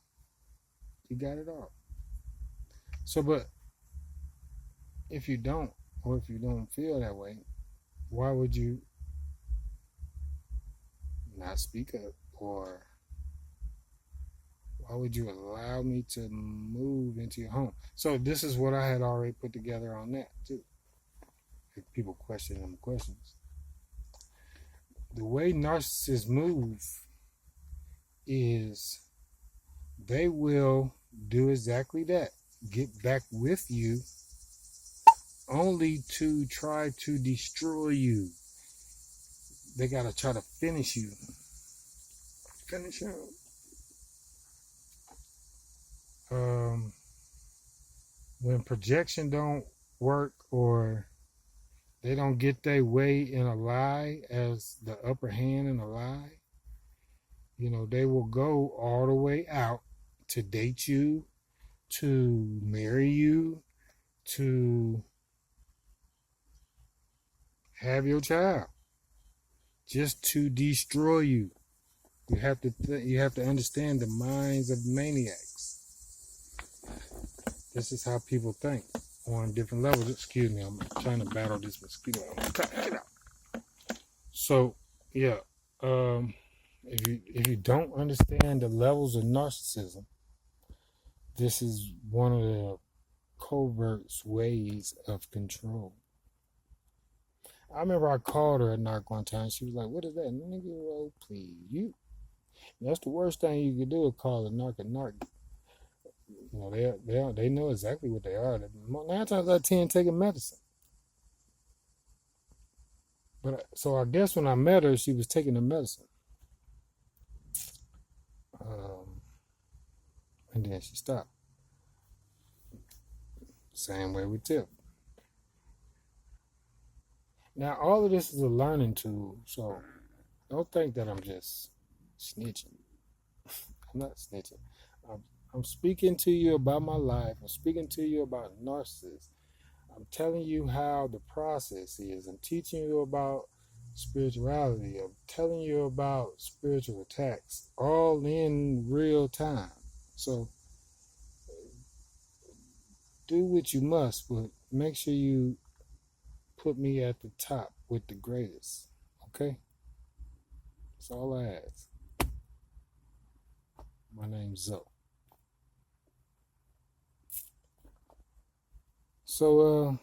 You got it all. So, but if you don't, or if you don't feel that way, why would you not speak up? Or why would you allow me to move into your home? So this is what I had already put together on that too. If people question them questions. The way narcissists move is they will do exactly that. Get back with you only to try to destroy you. They gotta try to finish you. Finish him. When projection don't work, or they don't get their way in a lie as the upper hand in a lie, they will go all the way out to date you, to marry you, to have your child, just to destroy you. You have to understand the minds of maniacs. This is how people think on different levels. Excuse me, I'm trying to battle this mosquito. Get out. So, yeah, if you don't understand the levels of narcissism, this is one of the covert ways of control. I remember I called her a narc one time. She was like, "What is that, nigga? Oh, please, you." And that's the worst thing you could do is call a narc a narc. They know exactly what they are. 9 times out of 10 taking medicine. But so I guess when I met her, she was taking the medicine. And then she stopped. Same way with Tip. Now, all of this is a learning tool, so don't think that I'm just snitching. I'm not snitching. I'm speaking to you about my life. I'm speaking to you about narcissists. I'm telling you how the process is. I'm teaching you about spirituality. I'm telling you about spiritual attacks, all in real time. So do what you must, but make sure you put me at the top with the greatest. Okay? That's all I ask. My name's Zoe. So,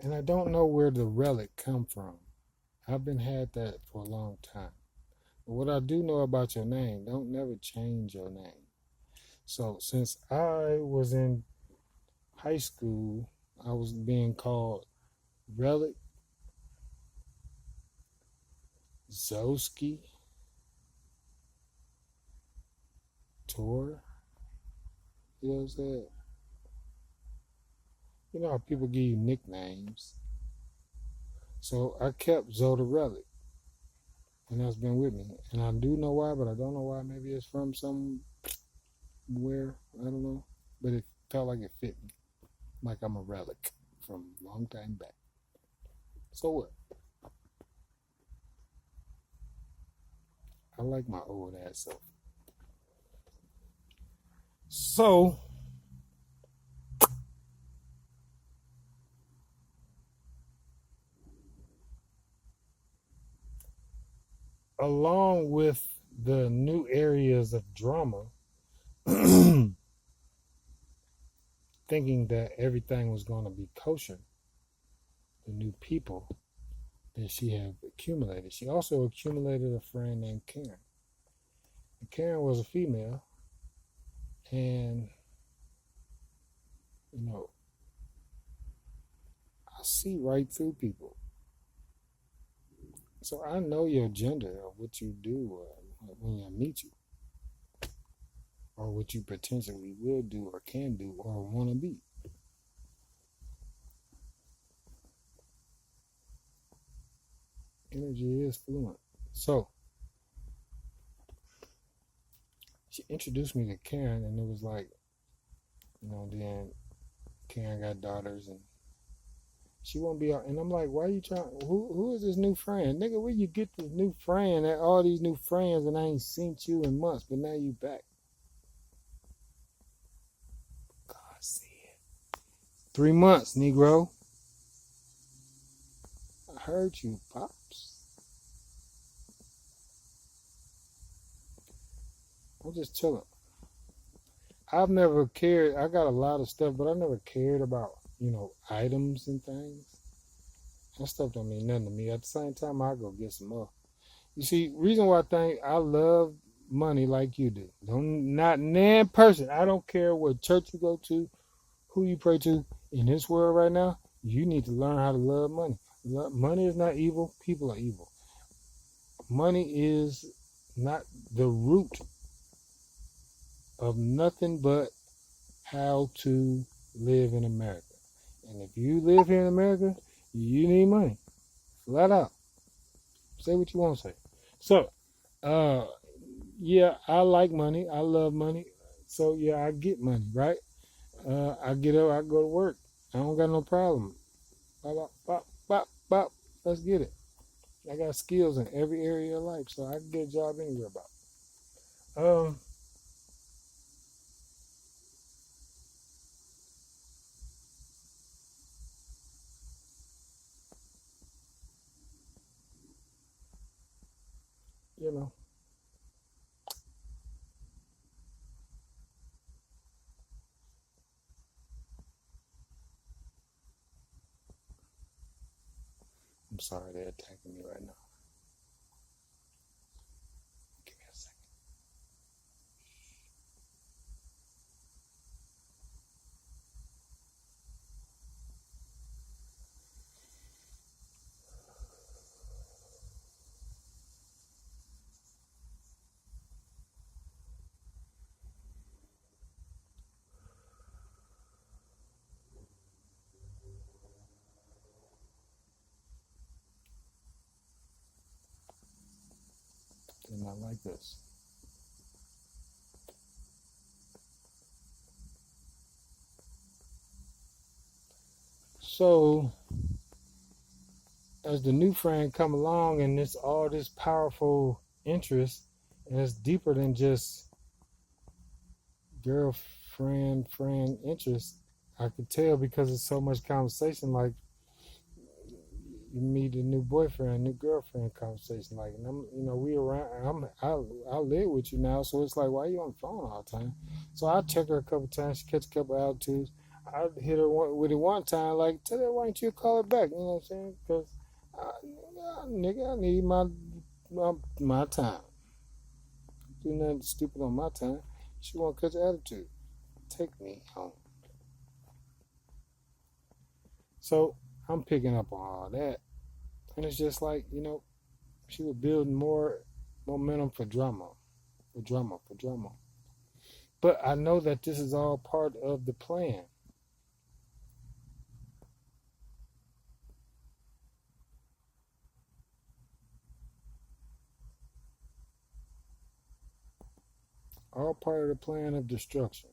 and I don't know where the relic come from. I've been had that for a long time. But what I do know about your name, don't never change your name. So since I was in high school, I was being called Relic Zoski Tor. You know what I'm saying? You know how people give you nicknames. So I kept Zoda Relic. And that's been with me. And I do know why, but I don't know why. Maybe it's from somewhere. I don't know. But it felt like it fit me. Like I'm a relic from a long time back. So what? I like my old ass self. So, along with the new areas of drama, thinking that everything was going to be kosher, the new people that she had accumulated. She also accumulated a friend named Karen. And Karen was a female, and I see right through people. So I know your gender or what you do when I meet you, or what you potentially will do or can do or want to be. Energy is fluent. So she introduced me to Karen, and it was like, then Karen got daughters, and she won't be out. And I'm like, why are you trying? Who is this new friend? Nigga, where you get this new friend? All these new friends, and I ain't seen you in months, but now you back. 3 months, Negro. I heard you, Pops. I'm just chilling. I've never cared. I got a lot of stuff, but I never cared about, items and things. That stuff don't mean nothing to me. At the same time, I go get some more. You see, reason why I love money like you do. Don't not nan person. I don't care what church you go to, who you pray to. In this world right now, you need to learn how to love money. Money is not evil. People are evil. Money is not the root of nothing but how to live in America. And if you live here in America, you need money. Flat out. Say what you want to say. So, yeah, I like money. I love money. So, yeah, I get money, right? I get up, I go to work. I don't got no problem. Bop, bop, bop, bop, bop. Let's get it. I got skills in every area of life, so I can get a job anywhere about. Um, you know, I'm sorry they're attacking me right now. Give me a second. They're not like this. So, as the new friend come along and it's all this powerful interest, and it's deeper than just girlfriend interest, I could tell because it's so much conversation. Like you meet a new boyfriend, new girlfriend conversation. Like, and we around. I live with you now, so it's like, why are you on the phone all the time? So I check her a couple times. She catch a couple altitudes. I hit her with it one time. Like, tell her why don't you call her back? You know what I'm saying? Because, nigga, I need my time. Do nothing stupid on my time. She want to catch attitude. Take me home. So I'm picking up on all that. And it's just like, she was building more momentum for drama. For drama. But I know that this is all part of the plan. All part of the plan of destruction.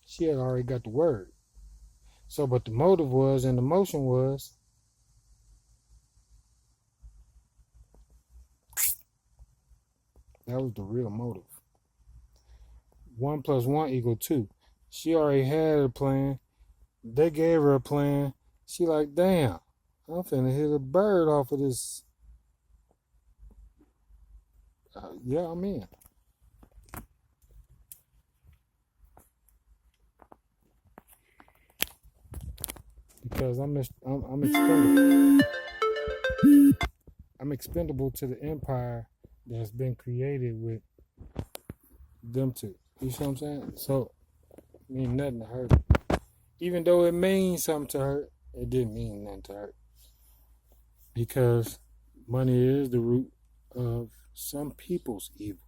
She had already got the word. So, but the motive was and the motion was that was the real motive. 1 + 1 = 2. She already had a plan. They gave her a plan. She like, damn, I'm finna hit a bird off of this. Yeah, I'm in. Because I'm expendable. I'm expendable to the empire that's been created with them two. You see what I'm saying? So, it mean nothing to her. Even though it means something to her, it didn't mean nothing to her. Because money is the root of some people's evil.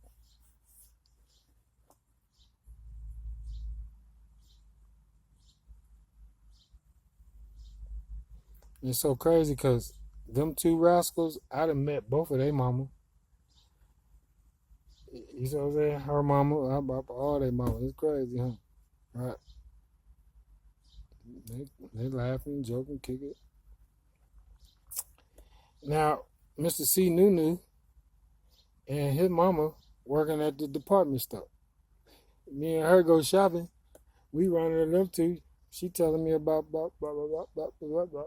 It's so crazy because them two rascals, I done met both of their mama. You see what I'm saying? Her mama, all their mama. It's crazy, huh? Right? They laughing, joking, kick it. Now, Mr. C. Nunu and his mama working at the department store. Me and her go shopping. We running it up too. She telling me about blah blah blah blah blah blah blah.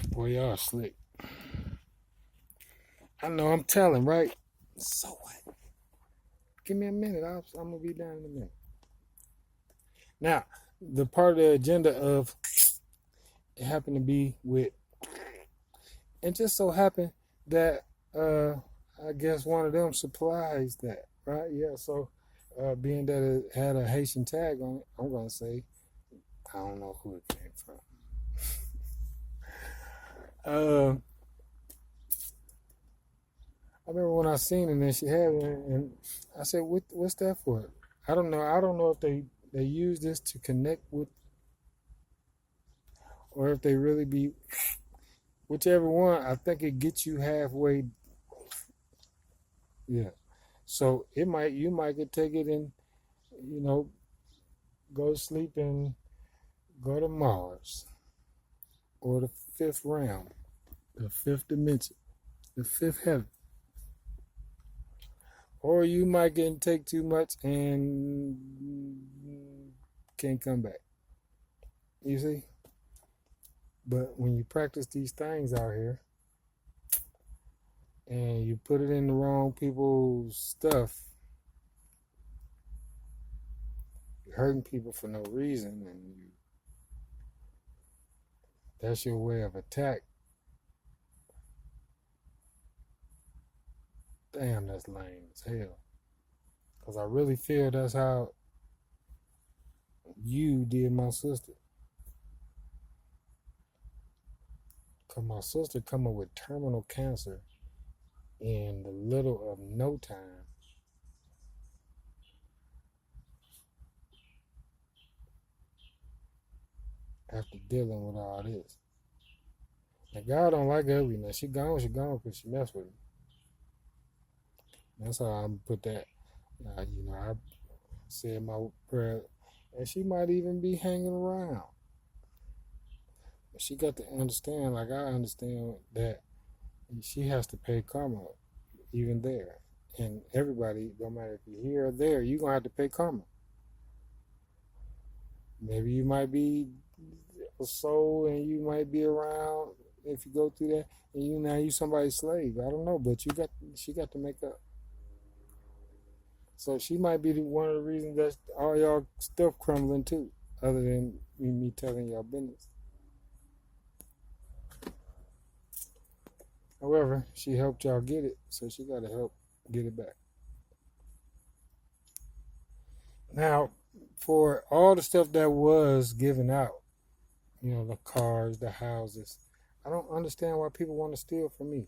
Boy, y'all slick. I know I'm telling, right? So what? Give me a minute. I'm gonna be down in a minute. Now, the part of the agenda of it happened to be with, and just so happened that I guess one of them supplies that, right? Yeah. So, being that it had a Haitian tag on it, I'm gonna say I don't know who it came from. I remember when I seen it and she had it, and I said, "What's that for?" I don't know. I don't know if they use this to connect with, or if they really be whichever one. I think it gets you halfway. Yeah. So you might could take it and you know go to sleep and go to Mars or the fifth realm, the fifth dimension, the fifth heaven. Or you might get and take too much and can't come back. You see? But when you practice these things out here and you put it in the wrong people's stuff, you're hurting people for no reason, and that's your way of attack. Damn, that's lame as hell. Because I really feel that's how you did my sister. Because my sister come up with terminal cancer in the little of no time. After dealing with all this. Now, God don't like ugliness. She gone because she messed with him. That's how I'm put that. I said my prayer, and she might even be hanging around. But she got to understand, like I understand, that she has to pay karma, even there. And everybody, no matter if you're here or there, you're gonna have to pay karma. Maybe you might be a soul, and you might be around if you go through that, and you somebody's slave. I don't know, but she got to make up. So she might be one of the reasons that all y'all stuff crumbling too, other than me telling y'all business. However, she helped y'all get it, so she got to help get it back. Now, for all the stuff that was given out, the cars, the houses, I don't understand why people want to steal from me.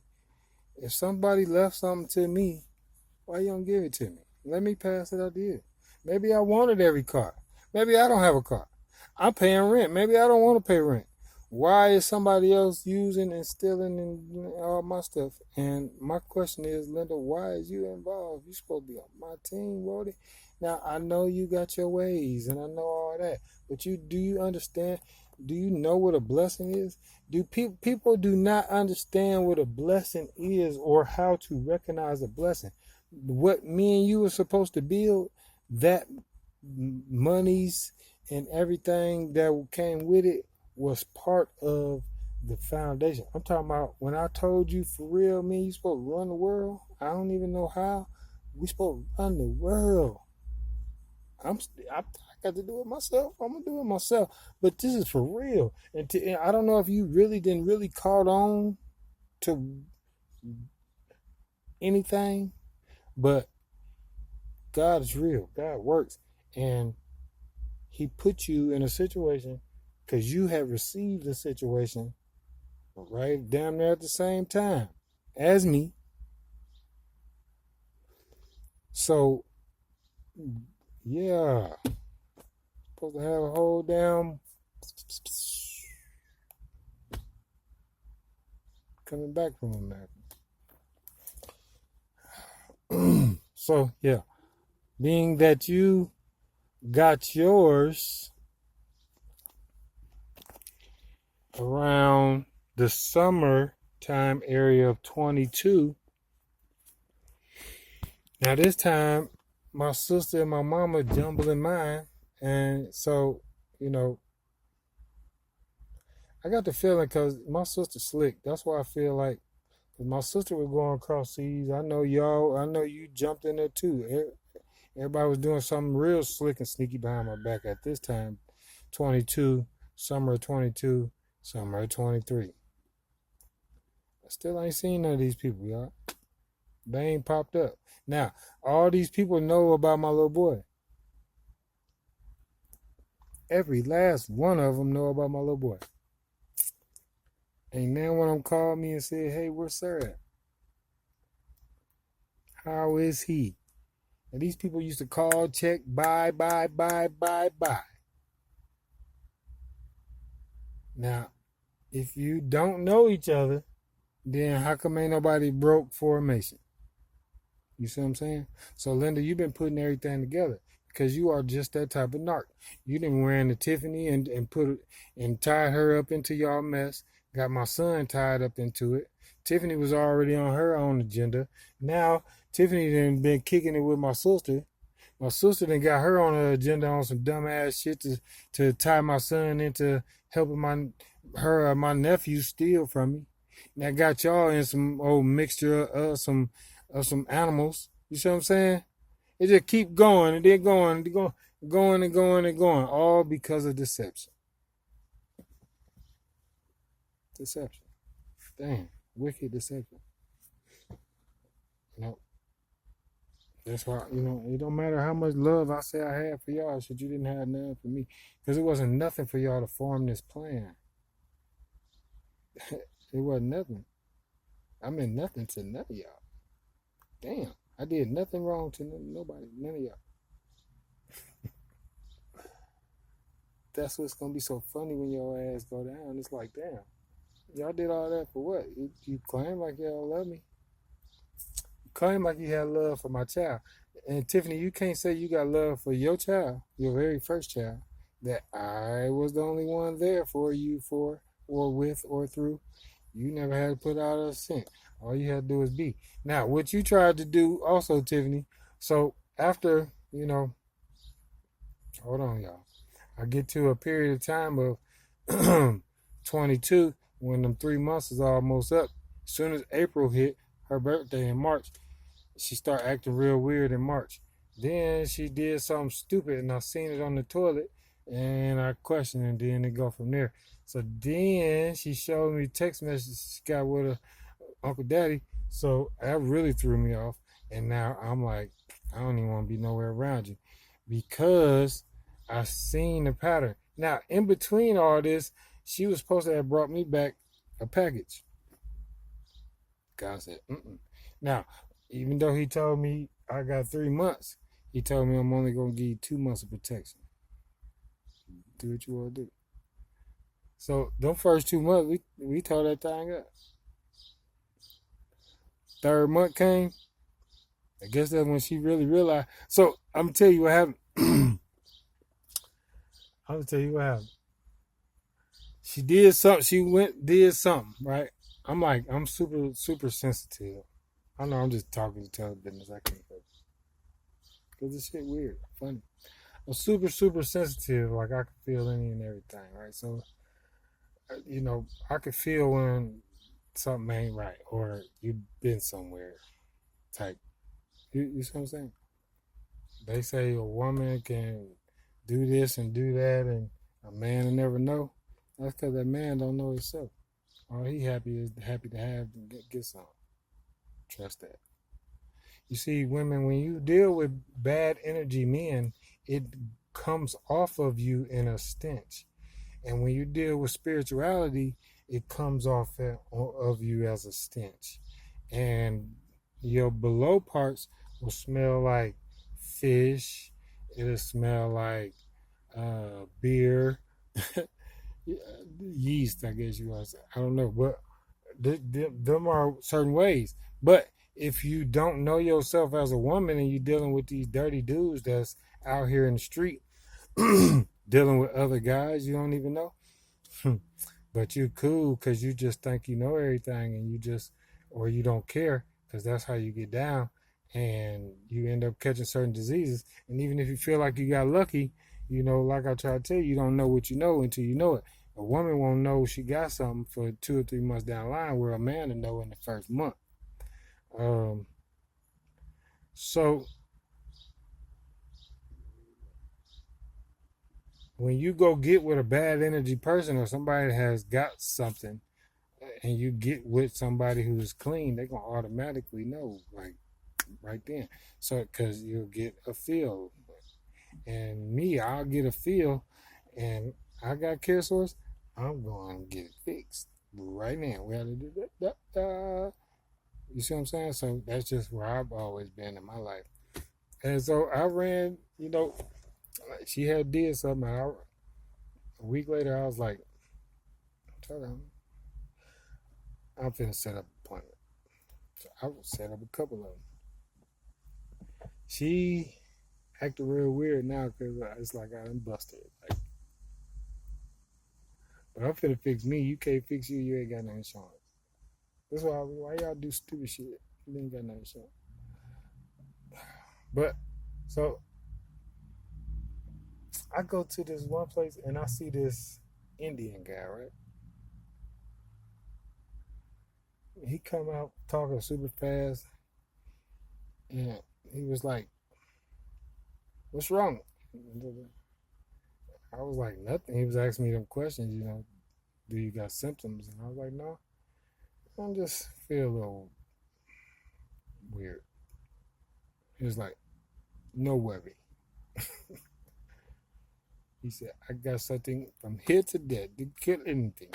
If somebody left something to me, why you don't give it to me? Let me pass it out to you. Maybe I wanted every car. Maybe I don't have a car. I'm paying rent. Maybe I don't want to pay rent. Why is somebody else using and stealing and all my stuff? And my question is, Linda, why is you involved? You're supposed to be on my team, Wody. Now, I know you got your ways and I know all that. But do you understand? Do you know what a blessing is? Do people do not understand what a blessing is or how to recognize a blessing? What me and you were supposed to build, that monies and everything that came with it was part of the foundation. I'm talking about when I told you for real, me, you supposed to run the world. I don't even know how. We supposed to run the world. I got to do it myself. I'm gonna do it myself. But this is for real. And I don't know if you didn't really caught on to anything, but God is real. God works, and He put you in a situation because you have received a situation right damn near at the same time as me. So, yeah, supposed to have a whole damn coming back from America. So, yeah, being that you got yours around the summertime area of 22. Now this time, my sister and my mama jumbling mine, and so you know, I got the feeling because my sister slick. That's why I feel like my sister was going across seas. I know y'all. I know you jumped in there too. Everybody was doing something real slick and sneaky behind my back at this time. 22, summer of 22, summer of 23. I still ain't seen none of these people, y'all. They ain't popped up. Now, all these people know about my little boy. Every last one of them know about my little boy. Ain't none one of them called me and said, hey, where's Sir at? How is he? And these people used to call, check, bye. Now, if you don't know each other, then how come ain't nobody broke formation? You see what I'm saying? So, Linda, you've been putting everything together because you are just that type of narc. You done ran to Tiffany and put it and tied her up into y'all mess. Got my son tied up into it. Tiffany was already on her own agenda. Now, Tiffany done been kicking it with my sister. My sister done got her on her agenda on some dumbass shit to tie my son into helping my nephew steal from me. And that got y'all in some old mixture of some animals. You see what I'm saying? It just keep going and then going, all because of deception. Deception. Damn, wicked deception. That's why, it don't matter how much love I say I had for y'all, shit, you didn't have none for me. Because it wasn't nothing for y'all to form this plan. It wasn't nothing. I meant nothing to none of y'all. Damn, I did nothing wrong to nobody, none of y'all. That's what's going to be so funny when your ass go down. It's like, damn, y'all did all that for what? You claim like y'all love me. You claim like you had love for my child. And Tiffany, you can't say you got love for your child, your very first child, that I was the only one there for you for, or with, or through. You never had to put out a cent. All you had to do was be. Now, what you tried to do also, Tiffany, so after, hold on, y'all. I get to a period of time of 22, when them 3 months is almost up. As soon as April hit, her birthday in March, she started acting real weird in March. Then she did something stupid, and I seen it on the toilet, and I questioned, and then it go from there. So then she showed me text messages she got with her Uncle Daddy, so that really threw me off. And now I'm like, I don't even want to be nowhere around you because I seen the pattern. Now, in between all this, she was supposed to have brought me back a package. God said, Now, even though he told me I got 3 months, he told me I'm only going to give you 2 months of protection. Do what you want to do. So, them first 2 months, we tore that thing up. 3rd month came. I guess that's when she really realized. So, I'm going to tell you what happened. She did something. She did something, right? I'm super, super sensitive. I know I'm just talking to tell the business. I can't help it. Because this shit weird, funny. I'm super, super sensitive. Like, I can feel any and everything, right? So, I could feel when something ain't right or you've been somewhere type. You see what I'm saying? They say a woman can do this and do that and a man will never know. That's because that man don't know himself. All he happy to have and get something. Trust that. You see, women, when you deal with bad energy men, it comes off of you in a stench. And when you deal with spirituality, it comes off of you as a stench. And your below parts will smell like fish. It'll smell like beer. Yeast, I guess you want to say. I don't know. But them are certain ways. But if you don't know yourself as a woman and you're dealing with these dirty dudes that's out here in the street dealing with other guys you don't even know, But you cool because you just think you know everything, and or you don't care because that's how you get down, and you end up catching certain diseases. And even if you feel like you got lucky, like I try to tell you, you don't know what you know until you know it. A woman won't know she got something for 2 or 3 months down the line, where a man will know in the first month. Um, so when you go get with a bad energy person or somebody that has got something, and you get with somebody who's clean, they're gonna automatically know, like right then. So, because you'll get a feel, and me, I'll get a feel, and I got care source. I'm going to get it fixed right now. We have to do that. You see what I'm saying? So that's just where I've always been in my life. And so I ran. She had did something. A week later, I was like, "Hold on, I'm finna set up an appointment." So I would set up a couple of them. She acting real weird now because it's like I done busted. Like, but I'm finna fix me. You can't fix you. You ain't got no insurance. That's why y'all do stupid shit. You ain't got no insurance. But so I go to this one place and I see this Indian guy, right? He come out talking super fast, and he was like, "What's wrong?" I was like, "Nothing." He was asking me them questions, do you got symptoms? And I was like, "No, I just feel a little weird." He was like, "No worry." He said, "I got something from here to there to kill anything."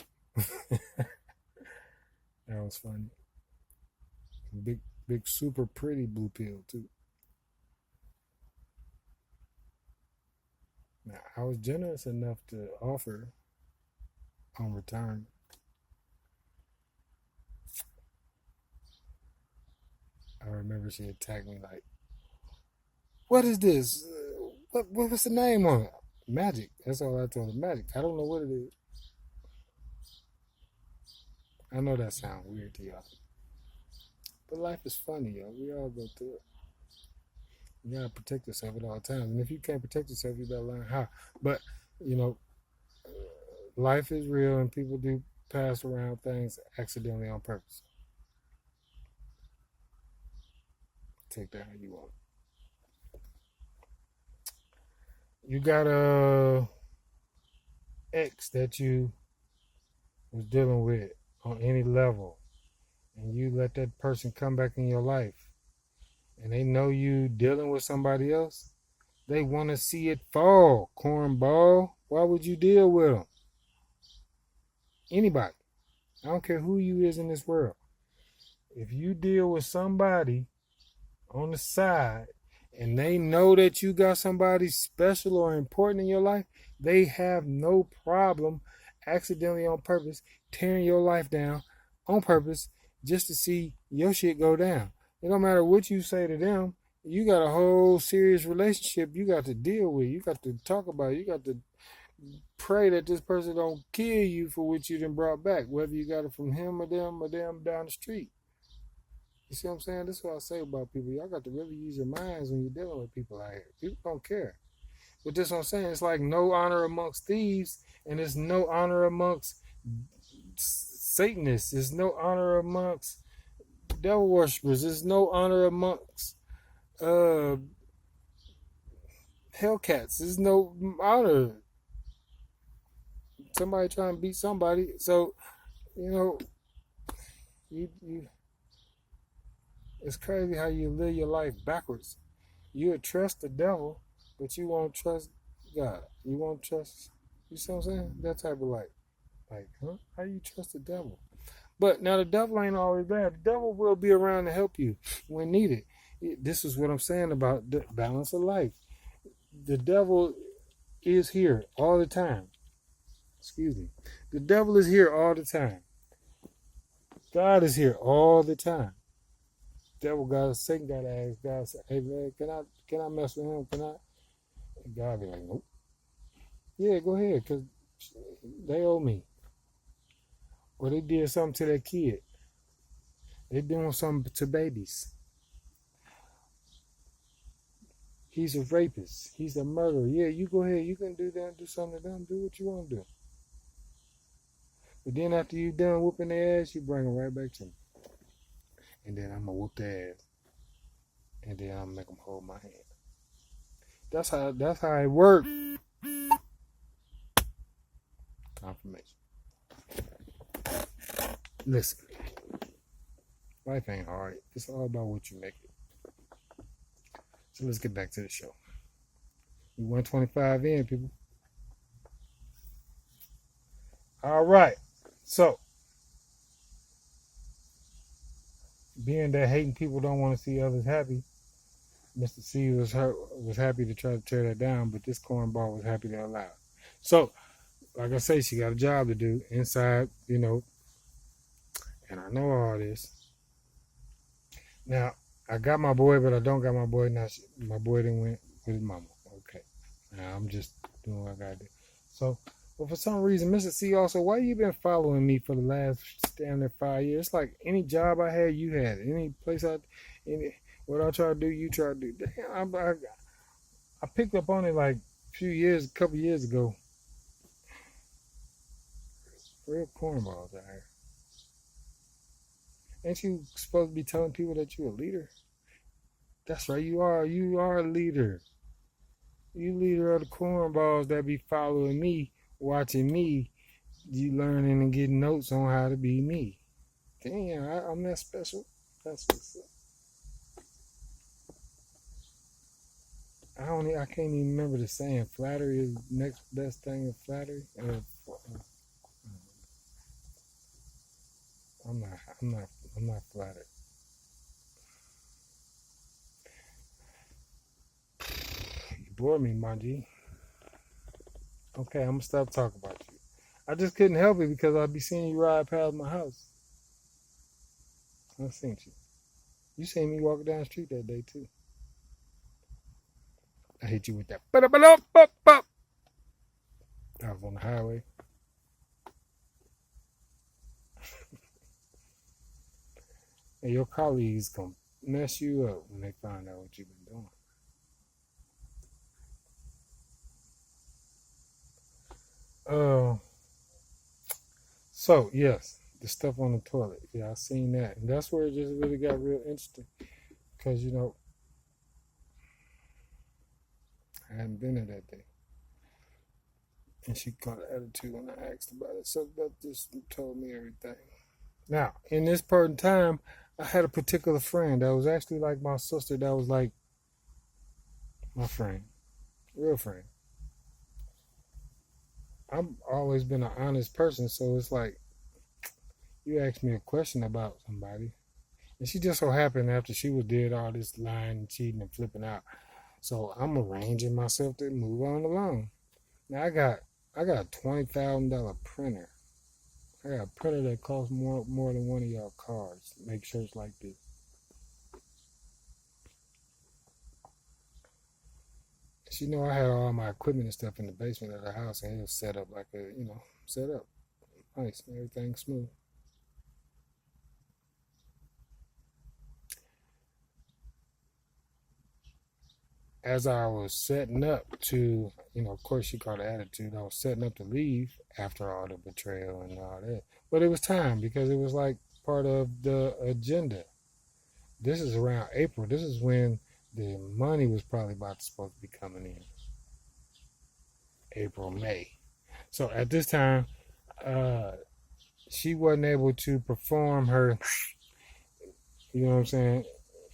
That was funny. Big, big, super pretty blue pill too. Now, I was generous enough to offer on return. I remember she attacked me like, "What is this? What's the name on it?" Magic. That's all I told her. Magic. I don't know what it is. I know that sounds weird to y'all, but life is funny, y'all. We all go through it. You gotta protect yourself at all times, and if you can't protect yourself, you better learn how. But you know, life is real, and people do pass around things accidentally on purpose. Take that how you want. You got a ex that you was dealing with on any level, and you let that person come back in your life, and they know you dealing with somebody else, they want to see it fall, cornball. Why would you deal with them? Anybody. I don't care who you is in this world. If you deal with somebody on the side and they know that you got somebody special or important in your life, they have no problem accidentally on purpose tearing your life down on purpose just to see your shit go down. It don't matter what you say to them. You got a whole serious relationship you got to deal with. You got to talk about it. You got to pray that this person don't kill you for what you done brought back, whether you got it from him or them down the street. You see what I'm saying? This is what I say about people. Y'all got to really use your minds when you're dealing with people out here. People don't care. But this is what I'm saying. It's like no honor amongst thieves, and there's no honor amongst Satanists. There's no honor amongst devil worshippers. There's no honor amongst uh, Hellcats. There's no honor. Somebody trying to beat somebody. So, you know, you it's crazy how you live your life backwards. You would trust the devil, but you won't trust God. You won't trust, you see what I'm saying? That type of life. Like, huh? How do you trust the devil? But now the devil ain't always bad. The devil will be around to help you when needed. This is what I'm saying about the balance of life. The devil is here all the time. Excuse me. The devil is here all the time. God is here all the time. Devil got Satan got to ask God, say, "Hey man, can I mess with him? Can I?" And God be like, "Nope." Yeah, go ahead, cause they owe me. or they did something to their kid. They doing something to babies. He's a rapist. He's a murderer. Yeah, you go ahead. You can do that. Do something to them. Do what you want to do. But then after you done whooping their ass, you bring them right back to me. And then I'm going to whoop their ass. And then I'm going to make them hold my hand. That's how it works. Confirmation. Listen. Life ain't hard. It's all about what you make it. So let's get back to the show. We 125 in, people. All right. So, being that hating people don't want to see others happy, Mr. C was happy to try to tear that down, but this cornball was happy to allow it. So, like I say, she got a job to do inside, and I know all this. Now, I got my boy, but I don't got my boy. Now, my boy didn't went with his mama. Okay. Now, I'm just doing what I got to do. So, but for some reason, Mr. C also, why you been following me for the last damn near 5 years? It's like any job I had, you had. Any place what I try to do, you try to do. Damn, I picked up on it like a couple years ago. Real cornballs out here. Ain't you supposed to be telling people that you're a leader? That's right, you are. You are a leader. You leader of the cornballs that be following me, watching me, you learning and getting notes on how to be me. Damn, I'm that special. That's what's up. I can't even remember the saying. Flattery is the next best thing of flattery. I'm not flattered. You bore me, my G. Okay, I'm gonna stop talking about you. I just couldn't help it because I'd be seeing you ride past my house. I seen you. You seen me walking down the street that day too. I hit you with that. I was on the highway. And your colleagues gonna mess you up when they find out what you've been doing. So yes, the stuff on the toilet. Yeah, I seen that, and that's where it just really got real interesting because I hadn't been there that day, and she got an attitude when I asked about it. So that just told me everything. Now, in this part in time, I had a particular friend that was actually like my sister. That was like my friend, real friend. I've always been an honest person, so it's like you ask me a question about somebody, and she just so happened after she was did all this lying and cheating and flipping out. So I'm arranging myself to move on along. Now I got a $20,000 printer. I got a printer that costs more than one of y'all cars. Make shirts like this. She know I had all my equipment and stuff in the basement of the house, and it was set up like set up nice, everything smooth. As I was setting up to, of course she caught an attitude. I was setting up to leave after all the betrayal and all that. But it was time because it was like part of the agenda. This is around April. This is when the money was probably supposed to be coming in. April, May. So at this time, she wasn't able to perform her, you know what I'm saying,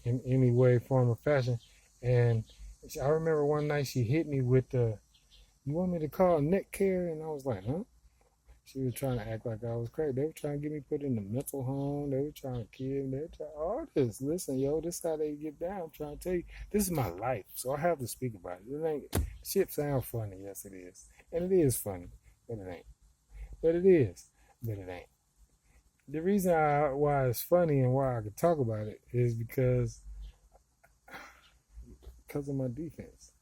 in any way, form, or fashion. And I remember one night she hit me with the, "You want me to call neck care?" And I was like, "Huh?" She was trying to act like I was crazy. They were trying to get me put in the mental home. They were trying to kill me. They were trying all this. Listen, yo, this is how they get down. I'm trying to tell you, this is my life, so I have to speak about it. It ain't, shit sounds funny. Yes, it is. And it is funny, but it ain't. But it is, but it ain't. The reason why it's funny and why I could talk about it is because of my defense.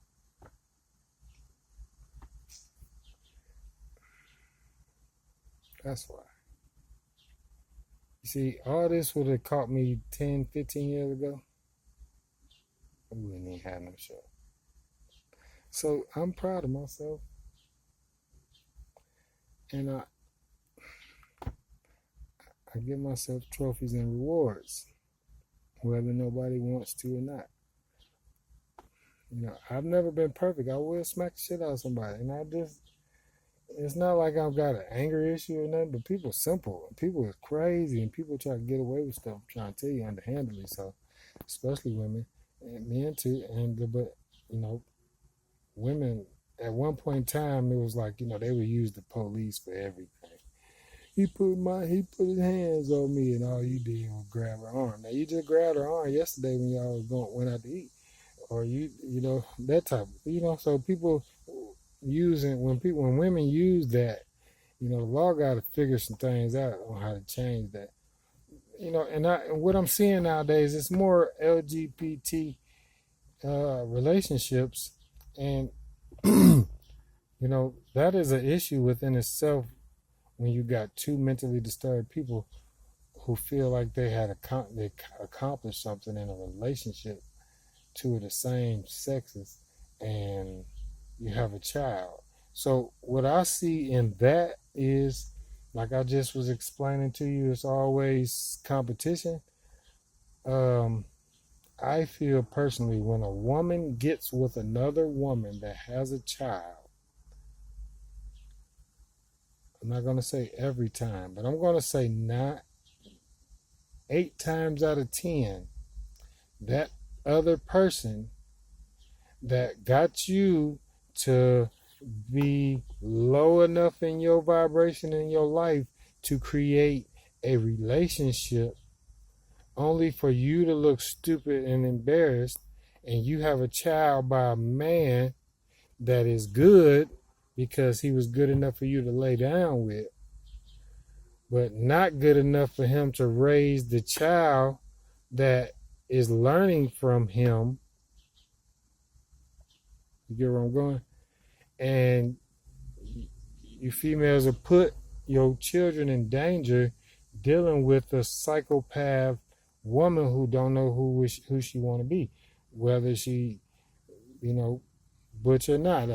That's why. You see, all this would have caught me 10, 15 years ago. We wouldn't even have no show. So I'm proud of myself. And I give myself trophies and rewards, whether nobody wants to or not. I've never been perfect. I will smack the shit out of somebody. It's not like I've got an anger issue or nothing, but people are simple. People are crazy, and people try to get away with stuff, I'm trying to tell you, underhandedly. So, especially women and men too. But, women, at one point in time, it was like, they would use the police for everything. He put his hands on me, and all you did was grab her arm. Now, you just grabbed her arm yesterday when y'all went out to eat. Or that type, so people when women use that, the law got to figure some things out on how to change that. And what I'm seeing nowadays is more LGBT relationships, and that is an issue within itself when you got two mentally disturbed people who feel like they accomplished something in a relationship, two of the same sexes, and you have a child. So what I see in that is, like I just was explaining to you, it's always competition. I feel personally, when a woman gets with another woman that has a child, I'm not going to say every time, but I'm going to say 8 times out of 10, that other person that got you to be low enough in your vibration in your life to create a relationship only for you to look stupid and embarrassed, and you have a child by a man that is good because he was good enough for you to lay down with, but not good enough for him to raise the child that is learning from him. You get where I'm going? And you females will put your children in danger dealing with a psychopath woman who don't know who she want to be, whether she, butch or not.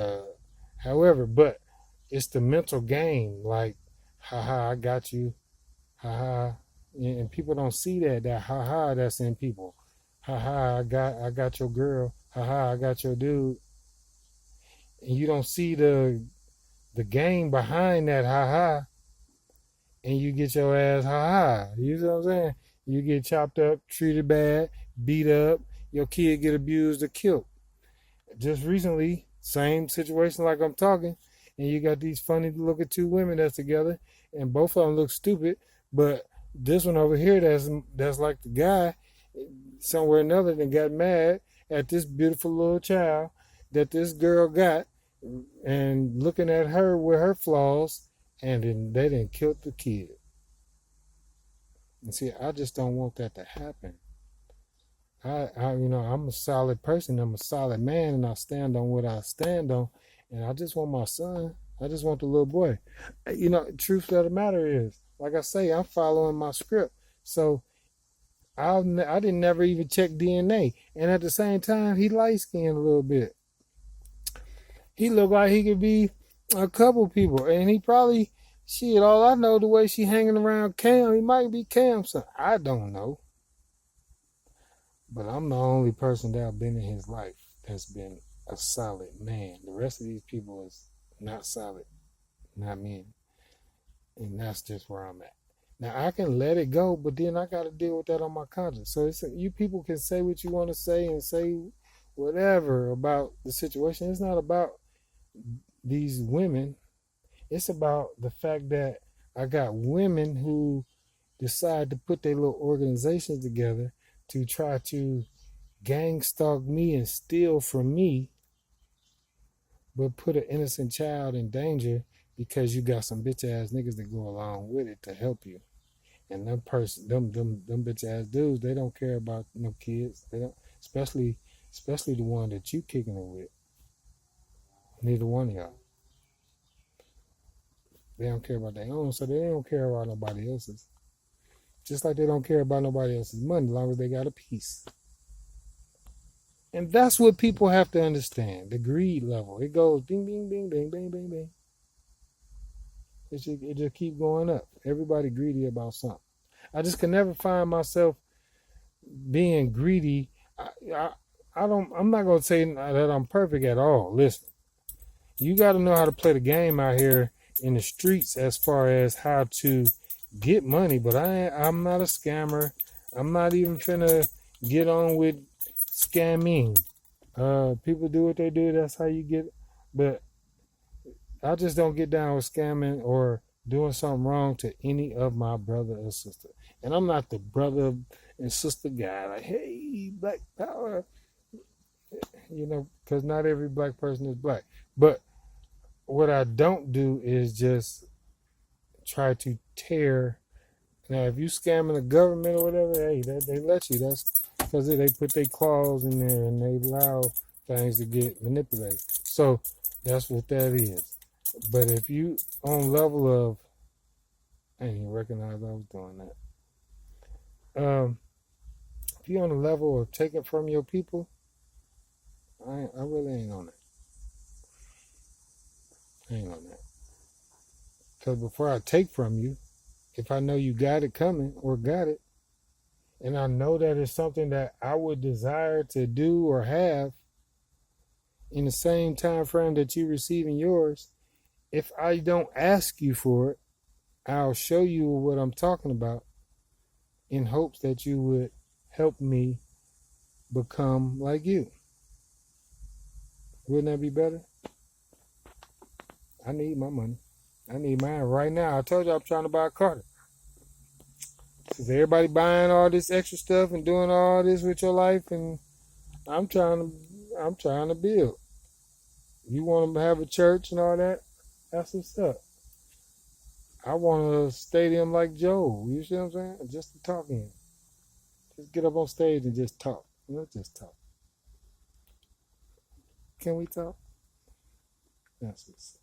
However, but it's the mental game. Like, haha, I got you, haha, and people don't see that haha that's in people. Haha, I got your girl. Haha, I got your dude. And you don't see the game behind that haha, and you get your ass haha. You know what I'm saying? You get chopped up, treated bad, beat up, your kid get abused or killed. Just recently, same situation like I'm talking, and you got these funny looking two women that's together, and both of them look stupid, but this one over here that's like the guy somewhere or another that got mad at this beautiful little child that this girl got, and looking at her with her flaws, and then they didn't kill the kid. And see, I just don't want that to happen. I'm a solid person. I'm a solid man, and I stand on what I stand on. And I just want my son. I just want the little boy. Truth of the matter is, like I say, I'm following my script. So I didn't never even check DNA. And at the same time, he light skinned a little bit. He looked like he could be a couple people, and he probably, shit, all I know, the way she hanging around Cam, he might be Cam's son. I don't know. But I'm the only person that I've been in his life that's been a solid man. The rest of these people is not solid, not men. And that's just where I'm at. Now, I can let it go, but then I got to deal with that on my conscience. So you people can say what you want to say and say whatever about the situation. It's not about these women. It's about the fact that I got women who decide to put their little organizations together to try to gang stalk me and steal from me, but put an innocent child in danger because you got some bitch ass niggas that go along with it to help you. And them bitch ass dudes, they don't care about no kids. They don't, especially the one that you kicking it with. Neither one of y'all. They don't care about their own, so they don't care about nobody else's. Just like they don't care about nobody else's money as long as they got a piece. And that's what people have to understand. The greed level. It goes bing, bing, bing, bing, bing, bing, bing. It just keep going up. Everybody greedy about something. I just can never find myself being greedy. I'm not gonna say that I'm perfect at all. Listen, you got to know how to play the game out here in the streets as far as how to get money. But I'm not a scammer. I'm not even finna get on with scamming. People do what they do. That's how you get. But I just don't get down with scamming or doing something wrong to any of my brother or sister. And I'm not the brother and sister guy. Like, hey, black power. Because not every black person is black. But what I don't do is just try to tear. Now, if you scamming the government or whatever, hey, they let you. That's because they put their claws in there and they allow things to get manipulated. So that's what that is. But if you on level of, I didn't even recognize I was doing that. If you on the level of taking from your people, I really ain't on that. I ain't on that. Because before I take from you, if I know you got it coming or got it, and I know that it's something that I would desire to do or have in the same time frame that you receiving yours, if I don't ask you for it, I'll show you what I'm talking about in hopes that you would help me become like you. Wouldn't that be better? I need my money. I need mine right now. I told you I'm trying to buy a Carter. Since everybody buying all this extra stuff and doing all this with your life, and I'm trying to build. You want to have a church and all that? That's what's up. I want a stadium like Joe. You see what I'm saying? Just to talk in. Just get up on stage and just talk. Let's just talk. Can we talk? That's what's up.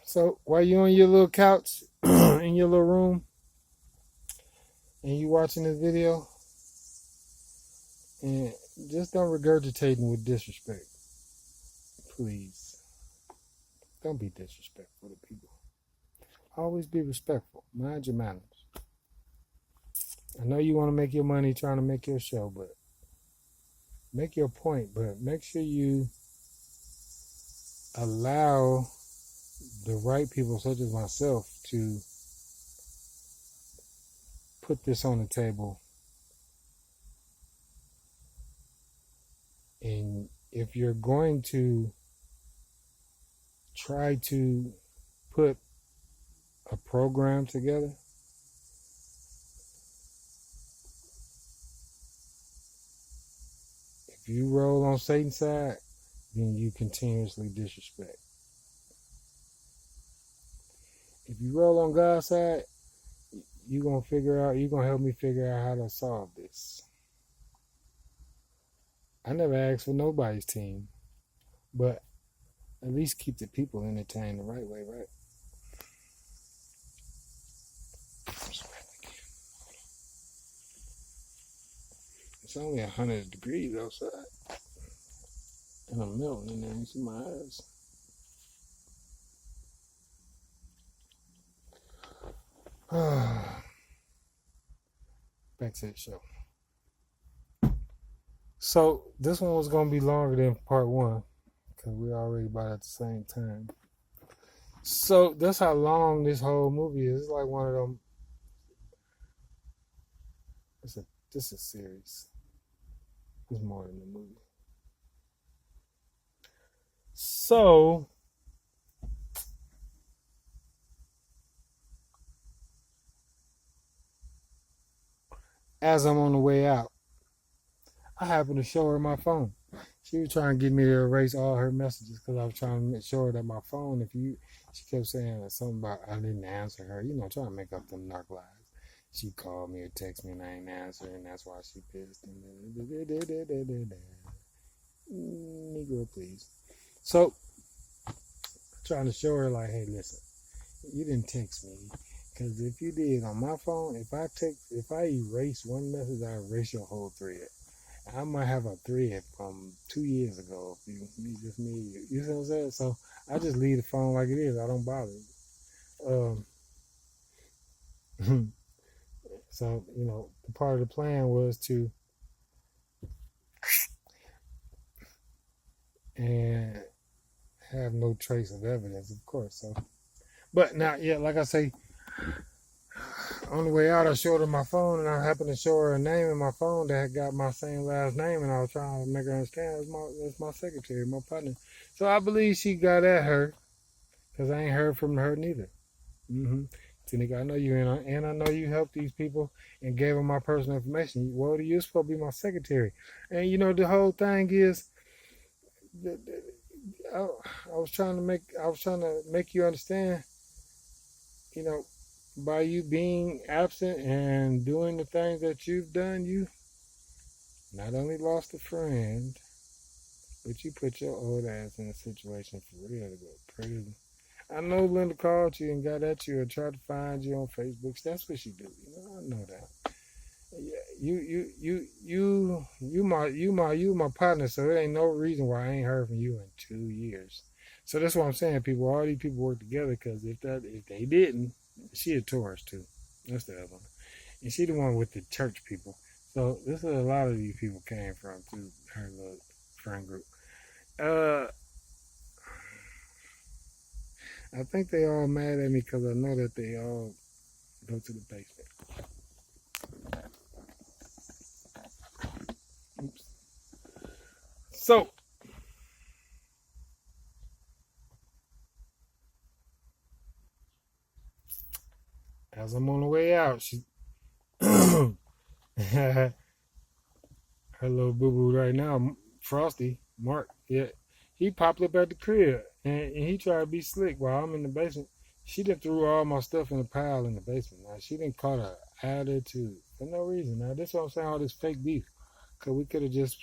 So while you on your little couch in your little room and you watching this video, and just don't regurgitating with disrespect. Please. Don't be disrespectful to people. Always be respectful. Mind your manners. I know you want to make your money trying to make your show, but make your point, but make sure you allow the right people such as myself to put this on the table. And if you're going to try to put a program together, if you roll on Satan's side, then you continuously disrespect. If you roll on God's side, you're going to help me figure out how to solve this. I never asked for nobody's team, but at least keep the people entertained the right way, right? It's only 100 degrees outside. And I'm melting in there. You see my eyes. Back to the show. So this one was going to be longer than part one because we're already about at the same time. So that's how long this whole movie is. It's like one of them. This is a series. It's more than a movie. So as I'm on the way out, I happened to show her my phone. She was trying to get me to erase all her messages because I was trying to make sure that my phone, she kept saying something about I didn't answer her, trying to make up them narc lies. She called me or texted me and I ain't answering, and that's why she pissed. Negro, please. So, trying to show her like, hey, listen, You didn't text me. Because if you did on my phone, if I erase one message, I erase your whole thread. I might have a thread from 2 years ago. If just me, you see what I'm saying? So I just leave the phone like it is. I don't bother. So the part of the plan was to and have no trace of evidence, of course. So, but now, yeah, like I say, on the way out, I showed her my phone, and I happened to show her a name in my phone that had got my same last name, and I was trying to make her understand it's my secretary, my partner. So I believe she got at her because I ain't heard from her neither. Tanika, I know you, and I know you helped these people and gave them my personal information. Well, you're supposed to be my secretary, and the whole thing is, I, I was trying to make you understand, you know, by you being absent and doing the things that you've done, you not only lost a friend, but you put your old ass in a situation for real to go to prison. I know Linda called you and got at you and tried to find you on Facebook. That's what she do. I know that. Yeah, you my partner. So it ain't no reason why I ain't heard from you in 2 years. So that's what I'm saying. People, all these people work together because if they didn't, she a tourist too. That's the other one, and she the one with the church people. So this is a lot of these people came from through her little friend group. Uh, I think they all mad at me because I know that they all go to the basement. Oops. So as I'm on the way out, she her little boo boo right now, Frosty Mark. Yeah, he popped up at the crib and he tried to be slick while I'm in the basement. She done threw all my stuff in a pile in the basement. Now she didn't caught an attitude for no reason. Now this is what I'm saying. All this fake beef because we could have just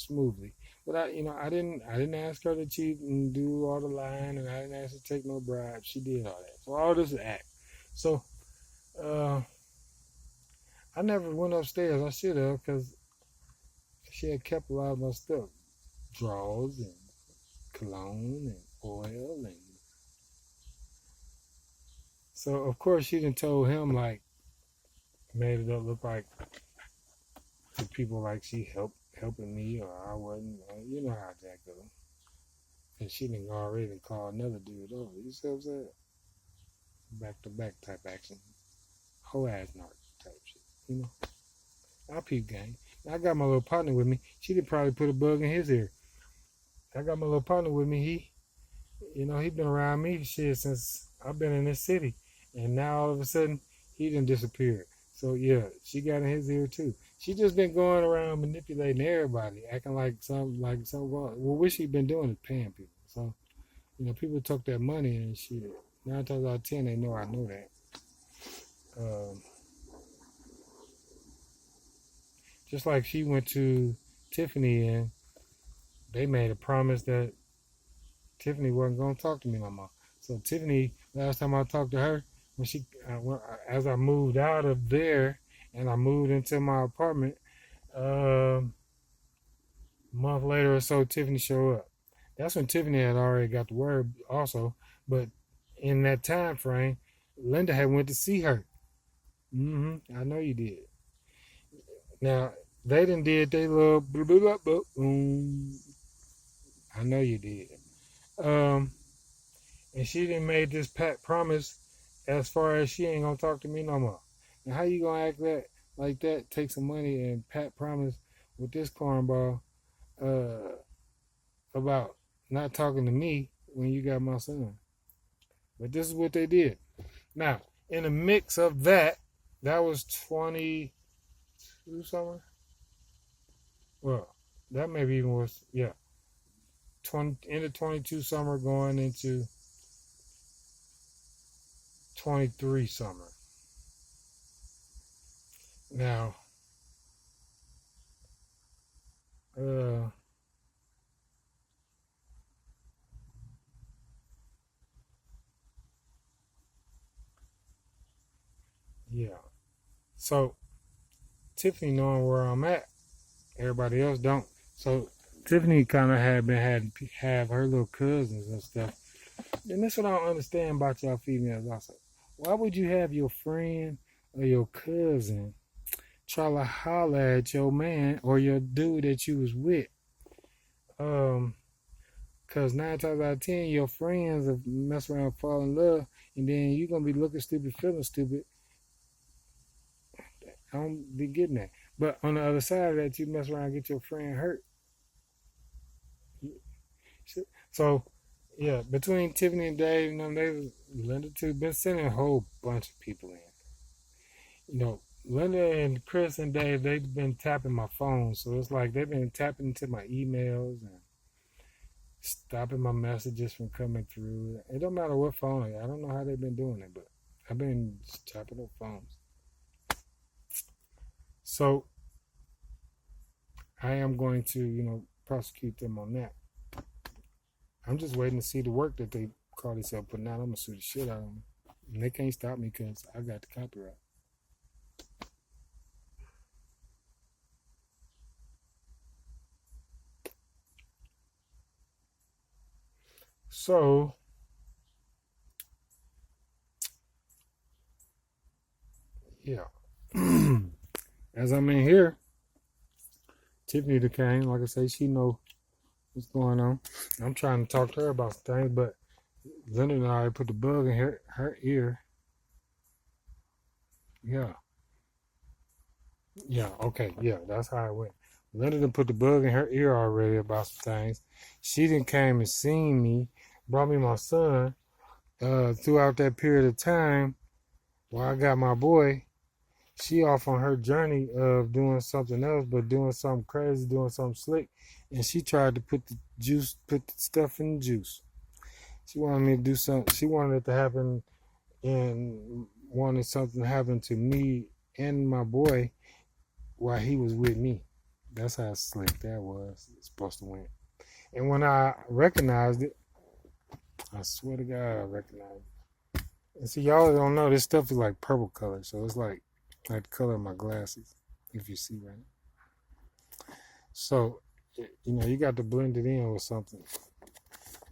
smoothly. But I didn't ask her to cheat and do all the lying, and I didn't ask her to take no bribe. She did all that. So all this is act. So uh, I never went upstairs. I should have because she had kept a lot of my stuff, drawers and cologne and oil, and so of course she done told him like made it up look like to people like she helping me or I wasn't. You know how that goes. And she done already called another dude over. You see what I'm saying? Back to back type action. Whole ass narc type shit. I peep gang. I got my little partner with me. She did probably put a bug in his ear. I got my little partner with me. He been around me shit since I've been in this city. And now all of a sudden he done disappeared. So yeah, she got in his ear too. She just been going around manipulating everybody, acting like something wrong. Well, what she been doing is paying people. So, people took that money and shit. 9 times out of 10, they know I know that. Um, just like she went to Tiffany and they made a promise that Tiffany wasn't gonna talk to me no more. So Tiffany, last time I talked to her, as I moved out of there and I moved into my apartment, a month later or so, Tiffany showed up. That's when Tiffany had already got the word also, but in that time frame, Linda had went to see her. I know you did. Now they done did they little blah, blah, blah, blah, I know you did. Um, and she didn't made this pat promise as far as she ain't gonna talk to me no more. Now how you gonna act like that? Take some money and pat promise with this cornball uh, about not talking to me when you got my son. But this is what they did. Now in the mix of that, that was 22 summer. Well, that maybe even was 22 summer going into 23 summer. Now, uh, So Tiffany knowing where I'm at, everybody else don't. So Tiffany kind of have her little cousins and stuff. And that's what I don't understand about y'all females. Also, why would you have your friend or your cousin try to holler at your man or your dude that you was with? Um, Cause 9 times out of 10, your friends have mess around, and fall in love, and then you gonna be looking stupid, feeling stupid. I don't be getting that. But on the other side of that, you mess around, and get your friend hurt. So, yeah, between Tiffany and Dave, Linda too, been sending a whole bunch of people in. Linda and Chris and Dave, they've been tapping my phone, so it's like they've been tapping into my emails and stopping my messages from coming through. It don't matter what phone I don't know how they've been doing it, but I've been tapping their phones. So I am going to, prosecute them on that. I'm just waiting to see the work that they call themselves putting out. I'm gonna sue the shit out of them, and they can't stop me because I got the copyright. So yeah, as I'm in here, Tiffany the came. Like I say, she know what's going on. I'm trying to talk to her about some things, but Linda and I put the bug in her ear. Yeah, yeah, okay, yeah, that's how it went. Linda done put the bug in her ear already about some things. She done came and seen me, brought me my son. Throughout that period of time, while I got my boy, she off on her journey of doing something else, but doing something crazy, doing something slick, and she tried to put the stuff in the juice. She wanted me to do something. She wanted it to happen, and wanted something to happen to me and my boy while he was with me. That's how slick that was. It's supposed to win. And when I recognized it, I swear to God, I recognized it. And see, y'all don't know this stuff is like purple color, so it's like the color of my glasses, if you see right. So, you got to blend it in with something.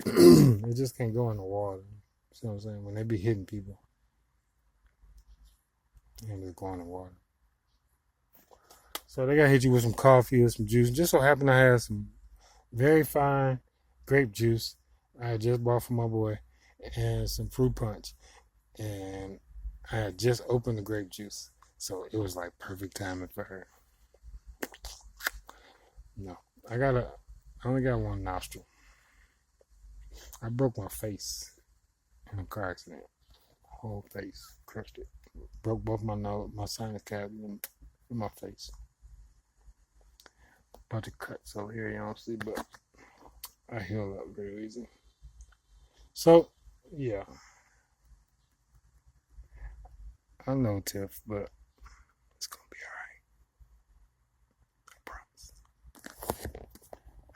It just can't go in the water. See what I'm saying? When they be hitting people, and just go in the water. So they gotta hit you with some coffee or some juice. Just so happened I had some very fine grape juice I had just bought for my boy, and some fruit punch. And I had just opened the grape juice, so it was like perfect timing for her. No, I only got one nostril. I broke my face in a car accident. Whole face, crushed it. Broke both my nose, my sinus cavity, and my face. Bunch of cuts over here, you don't see, but I heal up very easy. So, yeah. I know, Tiff, but it's gonna be alright. I promise.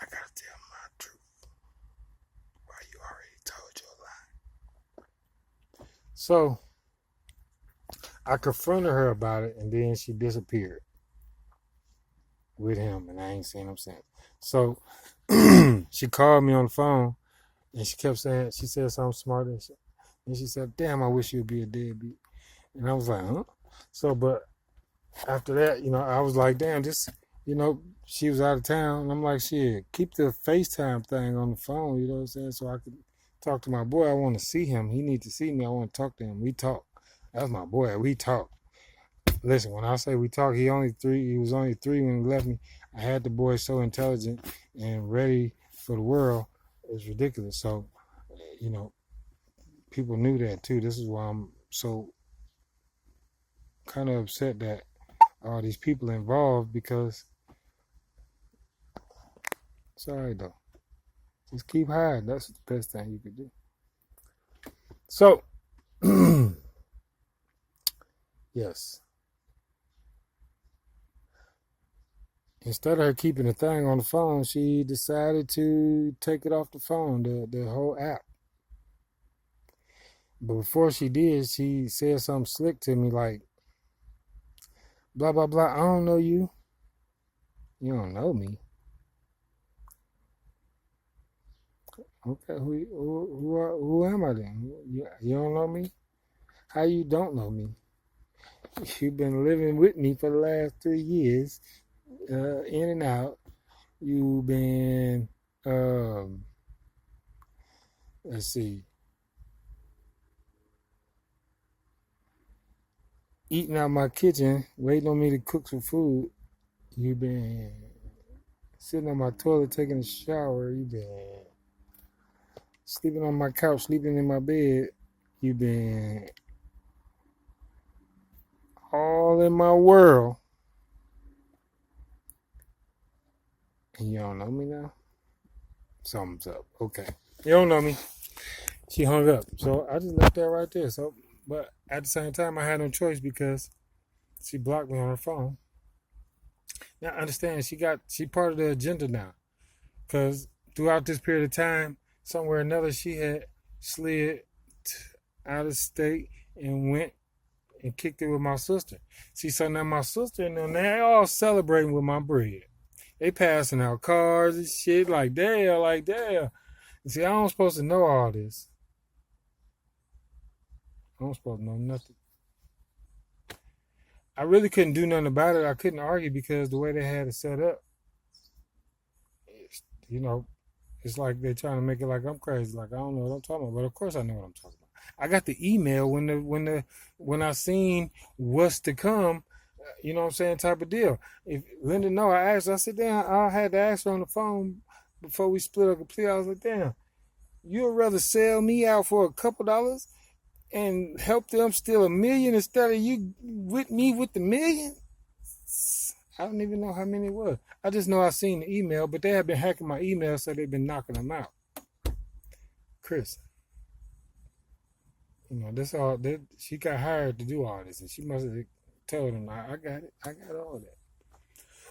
I gotta tell my truth. Why you already told your lie. So I confronted her about it, and then she disappeared with him, and I ain't seen him since. So she called me on the phone, and she kept saying, she said something smart, and she said, "Damn, I wish you'd be a deadbeat." And I was like, "Huh?" So, but after that, I was like, "Damn, this," she was out of town, and I'm like, "Shit, keep the FaceTime thing on the phone," you know what I'm saying, so I could talk to my boy. I want to see him. He needs to see me. I want to talk to him. We talk. That's my boy. We talk. Listen, when I say we talk, he was only 3 when he left me. I had the boy so intelligent and ready for the world. It's ridiculous. So, people knew that too. This is why I'm so kind of upset that all these people involved, because it's all right though. Just keep hiding. That's the best thing you could do. So, yes. Instead of her keeping the thing on the phone, she decided to take it off the phone, the whole app. But before she did, she said something slick to me like, Blah, blah, blah. I don't know you. You don't know me. Okay, who am I then? You don't know me? How you don't know me? You've been living with me for the last 3 years, in and out. You've been, um, let's see, eating out my kitchen, waiting on me to cook some food. You've been sitting on my toilet taking a shower. You've been sleeping on my couch, sleeping in my bed. You've been all in my world. And you don't know me now? Something's up. Okay. You don't know me. She hung up. So I just left that right there. So, but at the same time, I had no choice because she blocked me on her phone. Now, understand, she part of the agenda now. Because throughout this period of time, somewhere or another, she had slid out of state and went and kicked it with my sister. See, so now my sister and them, they all celebrating with my bread. They passing out cards and shit like damn, like damn. See, I don't supposed to know all this. I don't supposed to know nothing. I really couldn't do nothing about it. I couldn't argue because the way they had it set up, you know, it's like they're trying to make it like I'm crazy. Like I don't know what I'm talking about, but of course I know what I'm talking about. I got the email when I seen what's to come. You know what I'm saying? Type of deal. If Linda know, I asked. I said, damn. I had to ask her on the phone before we split up complete. I was like, damn. You'd rather sell me out for a couple dollars and help them steal 1 million instead of you with me with the million? I don't even know how many it was. I just know I seen the email, but they have been hacking my email, so they've been knocking them out. Chris, that's all. She got hired to do all this, and she must have told them, I got it. I got all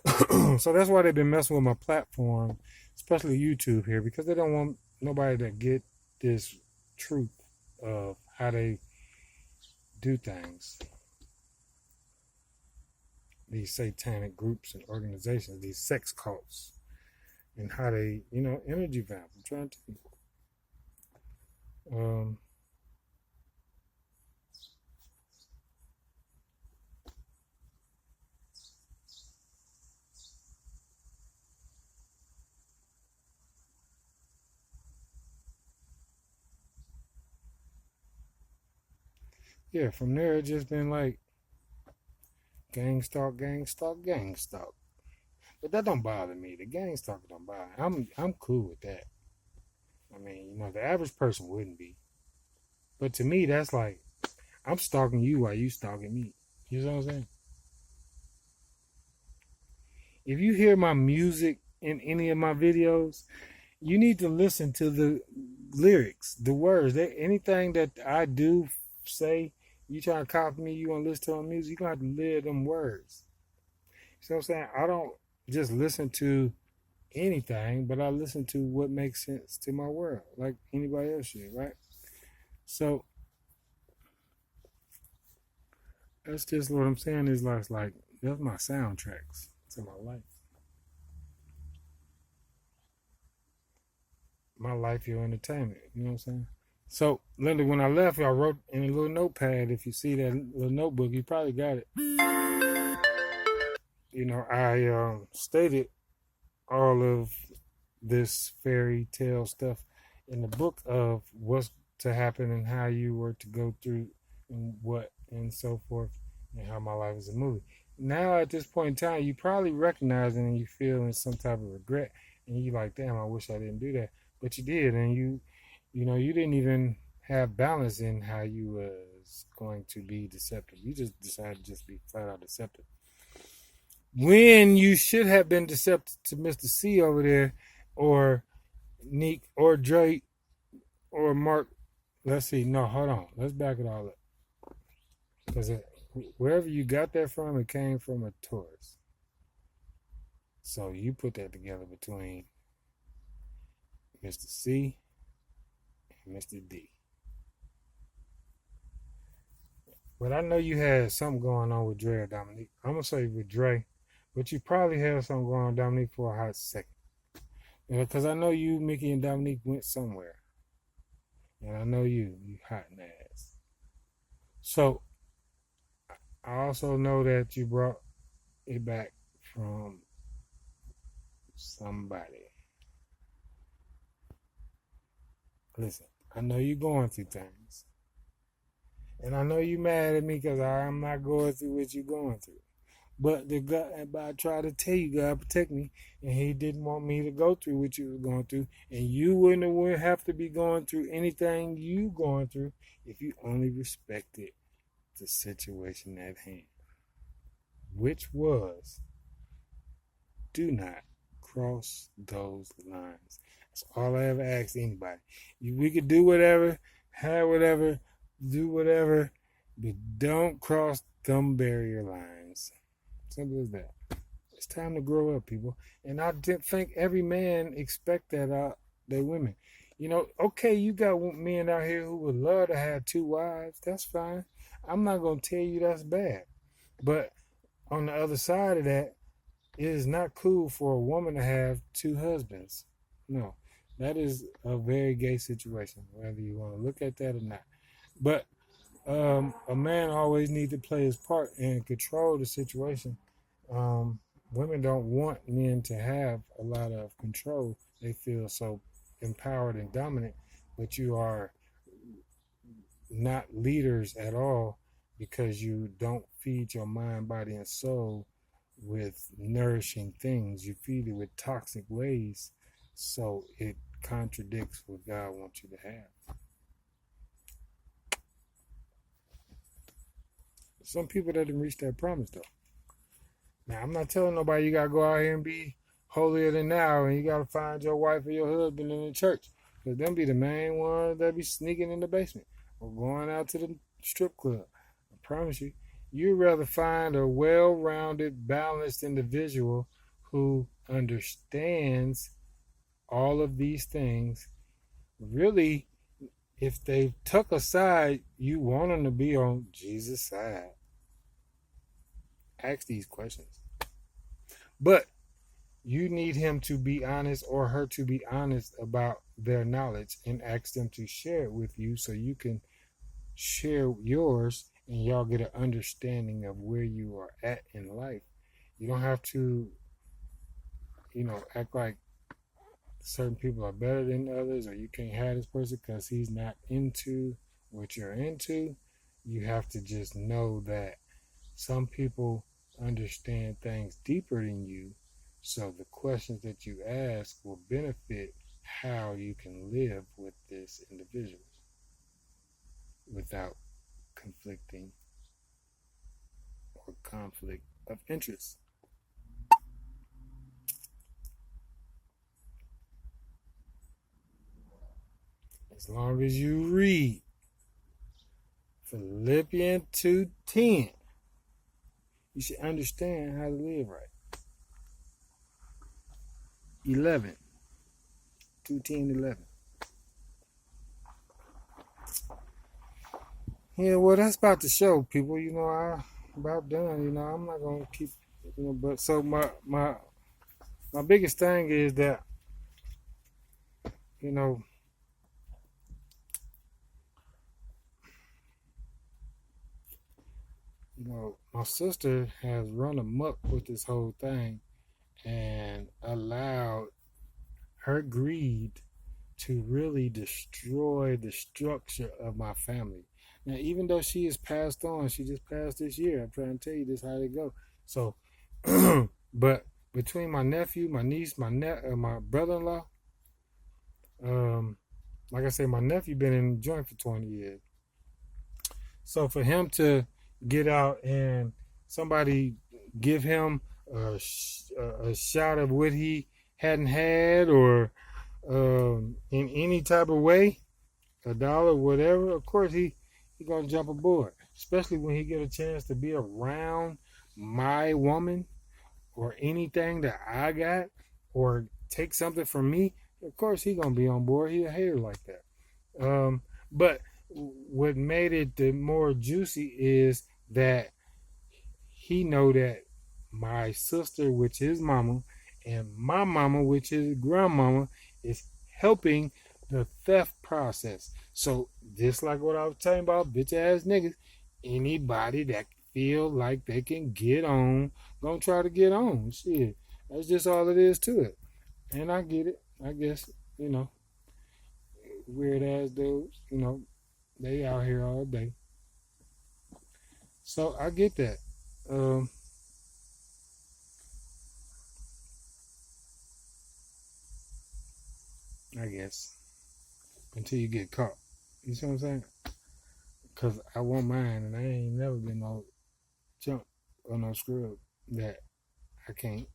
that. So that's why they've been messing with my platform, especially YouTube here, because they don't want nobody to get this truth of how they do things. These satanic groups and organizations, these sex cults, and how they, energy vamp. I'm trying to tell you. Yeah, from there it's just been like gang stalk, gang stalk, gang stalk. But that don't bother me. The gang stalk don't bother me. I'm cool with that. I mean, the average person wouldn't be. But to me, that's like I'm stalking you while you stalking me. You know what I'm saying? If you hear my music in any of my videos, you need to listen to the lyrics, the words. Anything that I do say, you trying to copy me, you want to listen to my music, you going to have to live them words. You know what I'm saying? I don't just listen to anything, but I listen to what makes sense to my world, like anybody else should, right? So that's just what I'm saying is like that's my soundtracks to my life. My life, your entertainment. You know what I'm saying? So, Linda, when I left, I wrote in a little notepad. If you see that little notebook, you probably got it. I stated all of this fairy tale stuff in the book of what's to happen and how you were to go through and what and so forth, and how my life is a movie. Now, at this point in time, you probably recognize it and you feel in some type of regret, and you like, damn, I wish I didn't do that, but you did, and you didn't even have balance in how you was going to be deceptive. You just decided to just be flat out deceptive when you should have been deceptive to Mr. C over there, or Neek, or Drake, or Mark. Let's see. No, hold on. Let's back it all up. Because wherever you got that from, it came from a Taurus. So you put that together between Mr. C and Mr. D. But I know you had something going on with Dre or Dominique. I'm gonna say with Dre, but you probably had something going on with Dominique for a hot second. Because I know you, Mickey, and Dominique went somewhere, and I know you hot in the ass. So I also know that you brought it back from somebody. Listen, I know you're going through things. And I know you mad at me because I'm not going through what you're going through. But I tried to tell you, God protect me, and He didn't want me to go through what you were going through, and you wouldn't have to be going through anything you going through if you only respected the situation at hand, which was, do not cross those lines. That's all I ever asked anybody. We could do whatever, have whatever, do whatever, but don't cross them barrier lines. Simple as that. It's time to grow up, people. And I didn't think every man expect that out their women. Okay, you got men out here who would love to have two wives. That's fine. I'm not going to tell you that's bad. But on the other side of that, it is not cool for a woman to have two husbands. No, that is a very gay situation, whether you want to look at that or not. But a man always needs to play his part and control the situation. Women don't want men to have a lot of control. They feel so empowered and dominant, but you are not leaders at all because you don't feed your mind, body, and soul with nourishing things. You feed it with toxic ways, so it contradicts what God wants you to have. Some people that didn't reach that promise, though. Now, I'm not telling nobody you got to go out here and be holier than thou and you got to find your wife or your husband in the church. Because them be the main ones that be sneaking in the basement or going out to the strip club. I promise you, you'd rather find a well-rounded, balanced individual who understands all of these things. Really, if they took a side, you want them to be on Jesus' side. Ask these questions. But you need him to be honest or her to be honest about their knowledge and ask them to share it with you so you can share yours and y'all get an understanding of where you are at in life. You don't have to, act like certain people are better than others or you can't have this person because he's not into what you're into. You have to just know that some people understand things deeper than you, so the questions that you ask will benefit how you can live with this individual without conflicting or conflict of interest. As long as you read Philippians 2:10, you should understand how to live right. 11. 2:10-11. Yeah, well, that's about the show, people. I'm about done. I'm not gonna keep. But so my biggest thing is that my sister has run amok with this whole thing and allowed her greed to really destroy the structure of my family. Now, even though she is passed on, she just passed this year. I'm trying to tell you this how they go. So, but between my nephew, my niece, my brother-in-law, like I said, my nephew been in the joint for 20 years. So for him to get out and somebody give him a shot of what he hadn't had or in any type of way, $1, whatever, of course he gonna jump aboard, especially when he get a chance to be around my woman or anything that I got or take something from me. Of course he gonna be on board. He a hater like that. But what made it the more juicy is that he know that my sister, which is mama, and my mama, which is grandmama, is helping the theft process. So just like what I was talking about, bitch ass niggas, anybody that feel like they can get on, gonna try to get on. Shit. That's just all it is to it. And I get it. I guess, you know, weird ass dudes, they out here all day. So I get that. Um, I guess. Until you get caught. You see what I'm saying? Because I want mine, and I ain't never been no chump or no scrub that I can't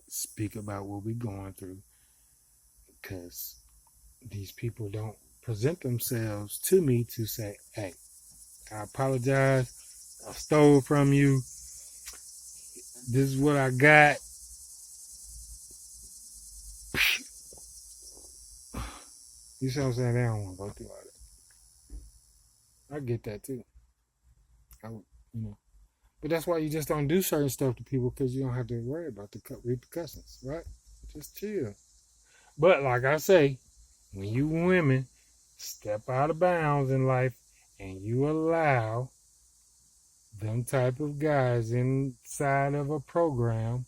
speak about what we going through. Because these people don't present themselves to me to say, hey, I apologize. I stole from you. This is what I got. You see what I'm saying? They don't want to go through all that. I get that too. But that's why you just don't do certain stuff to people because you don't have to worry about the repercussions, right? Just chill. But like I say, when you women step out of bounds in life and you allow them type of guys inside of a program,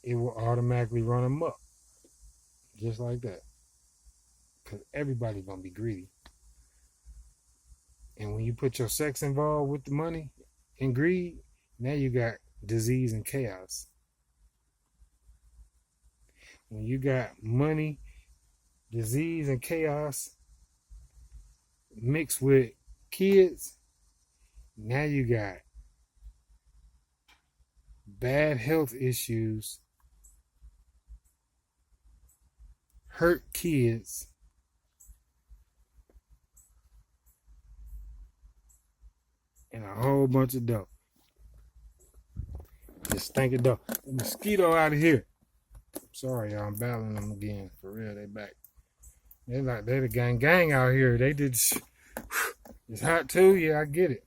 it will automatically run them up. Just like that. Because everybody's going to be greedy. And when you put your sex involved with the money and greed, now you got disease and chaos. When you got money, disease, and chaos mixed with kids, now you got bad health issues, hurt kids, and a whole bunch of dope. Just stinking dope. The mosquito out of here. Sorry, y'all, I'm battling them again. For real, they back. They the gang out here. They did. It's hot too. Yeah, I get it.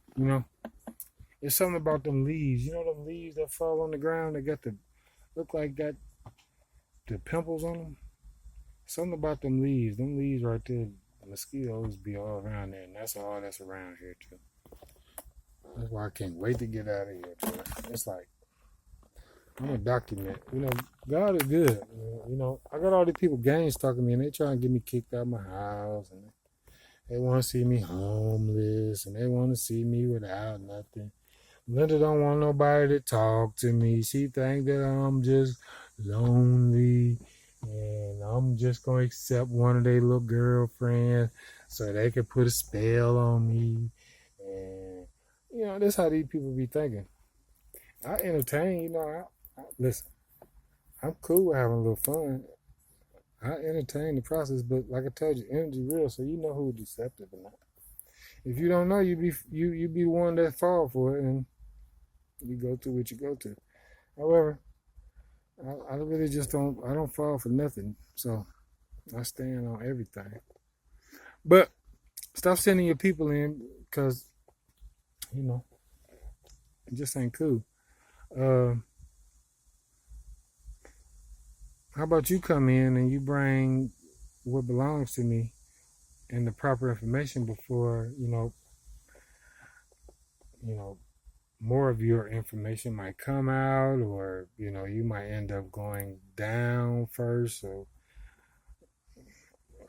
It's something about them leaves. You know them leaves that fall on the ground? They got look like that, the pimples on them. Something about them leaves. Them leaves right there. The mosquitoes be all around there, and that's all that's around here too. That's why I can't wait to get out of here. Too. It's like I'm gonna document. God is good. I got all these people gang stalking me, and they trying to get me kicked out of my house, and they want to see me homeless, and they want to see me without nothing. Linda don't want nobody to talk to me. She think that I'm just lonely, and I'm just gonna accept one of their little girlfriends so they can put a spell on me. And that's how these people be thinking. I entertain. Listen. I'm cool with having a little fun. I entertain the process, but like I told you, energy real, so you know who's deceptive or not. If you don't know, you be one that fall for it, and you go through what you go to. However, I really just don't. I don't fall for nothing, so I stand on everything. But stop sending your people in because it just ain't cool. How about you come in and you bring what belongs to me and the proper information before, more of your information might come out, or, you might end up going down first. So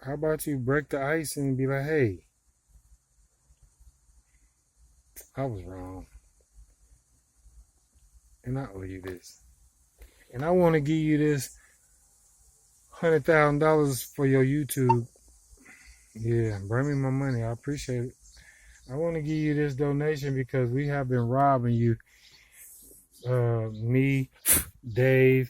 how about you break the ice and be like, hey, I was wrong. And I owe you this. And I want to give you this $100,000 for your YouTube. Yeah, bring me my money. I appreciate it. I want to give you this donation because we have been robbing you. Me, Dave,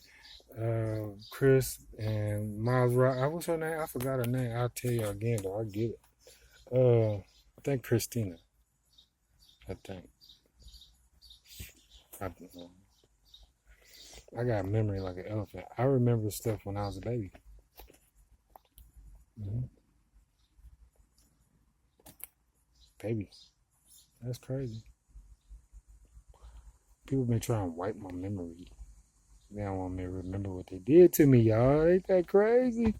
Chris, and Miles. What's her name? I forgot her name. I'll tell you again, though. I get it. I think Christina. I think. I got a memory like an elephant. I remember stuff when I was a baby. Mm-hmm. Baby, that's crazy. People been trying to wipe my memory. They don't want me to remember what they did to me, y'all. Ain't that crazy?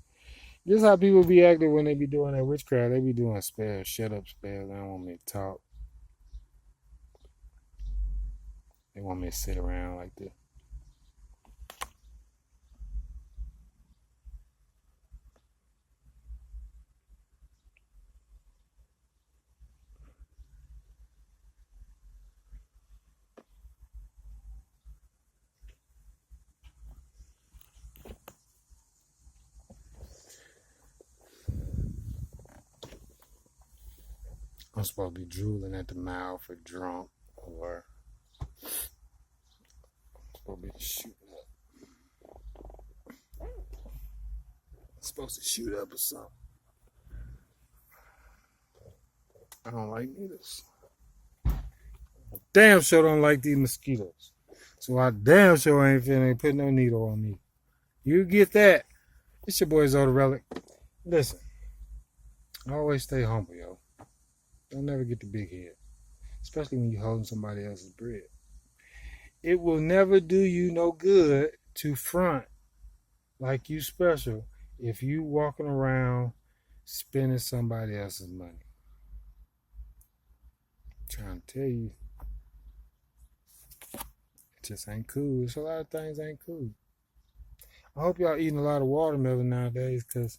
This how people be acting when they be doing that witchcraft. They be doing spells, shut up spells. They don't want me to talk. They want me to sit around like this. I'm supposed to be drooling at the mouth or drunk or I'm supposed to be shooting up. I'm supposed to shoot up or something. I don't like needles. Damn sure don't like these mosquitoes. So I damn sure ain't finna put no needle on me. You get that. It's your boy Zoda Relic. Listen, always stay humble, yo. Don't never get the big head. Especially when you're holding somebody else's bread. It will never do you no good to front like you special if you walking around spending somebody else's money. I'm trying to tell you, it just ain't cool. It's a lot of things ain't cool. I hope y'all eating a lot of watermelon nowadays, because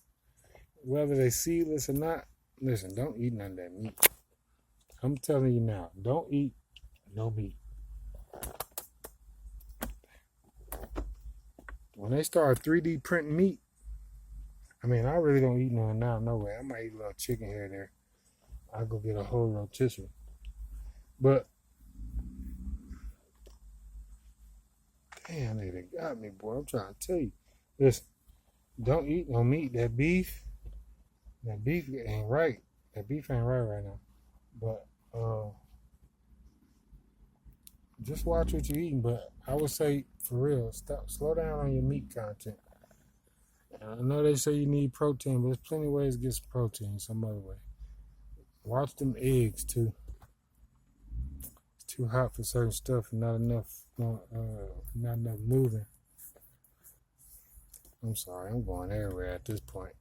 whether they seedless or not, listen, don't eat none of that meat. I'm telling you now, don't eat no meat. When they start 3D printing meat, I mean, I really don't eat none now, no way. I might eat a little chicken here and there. I'll go get a whole rotisserie. But, damn, they got me, boy. I'm trying to tell you. Listen, don't eat no meat. That beef ain't right. That beef ain't right now. But, just watch what you're eating. But I would say, for real, slow down on your meat content. I know they say you need protein, but there's plenty of ways to get some protein some other way. Watch them eggs, too. It's too hot for certain stuff and not enough moving. I'm sorry, I'm going everywhere at this point.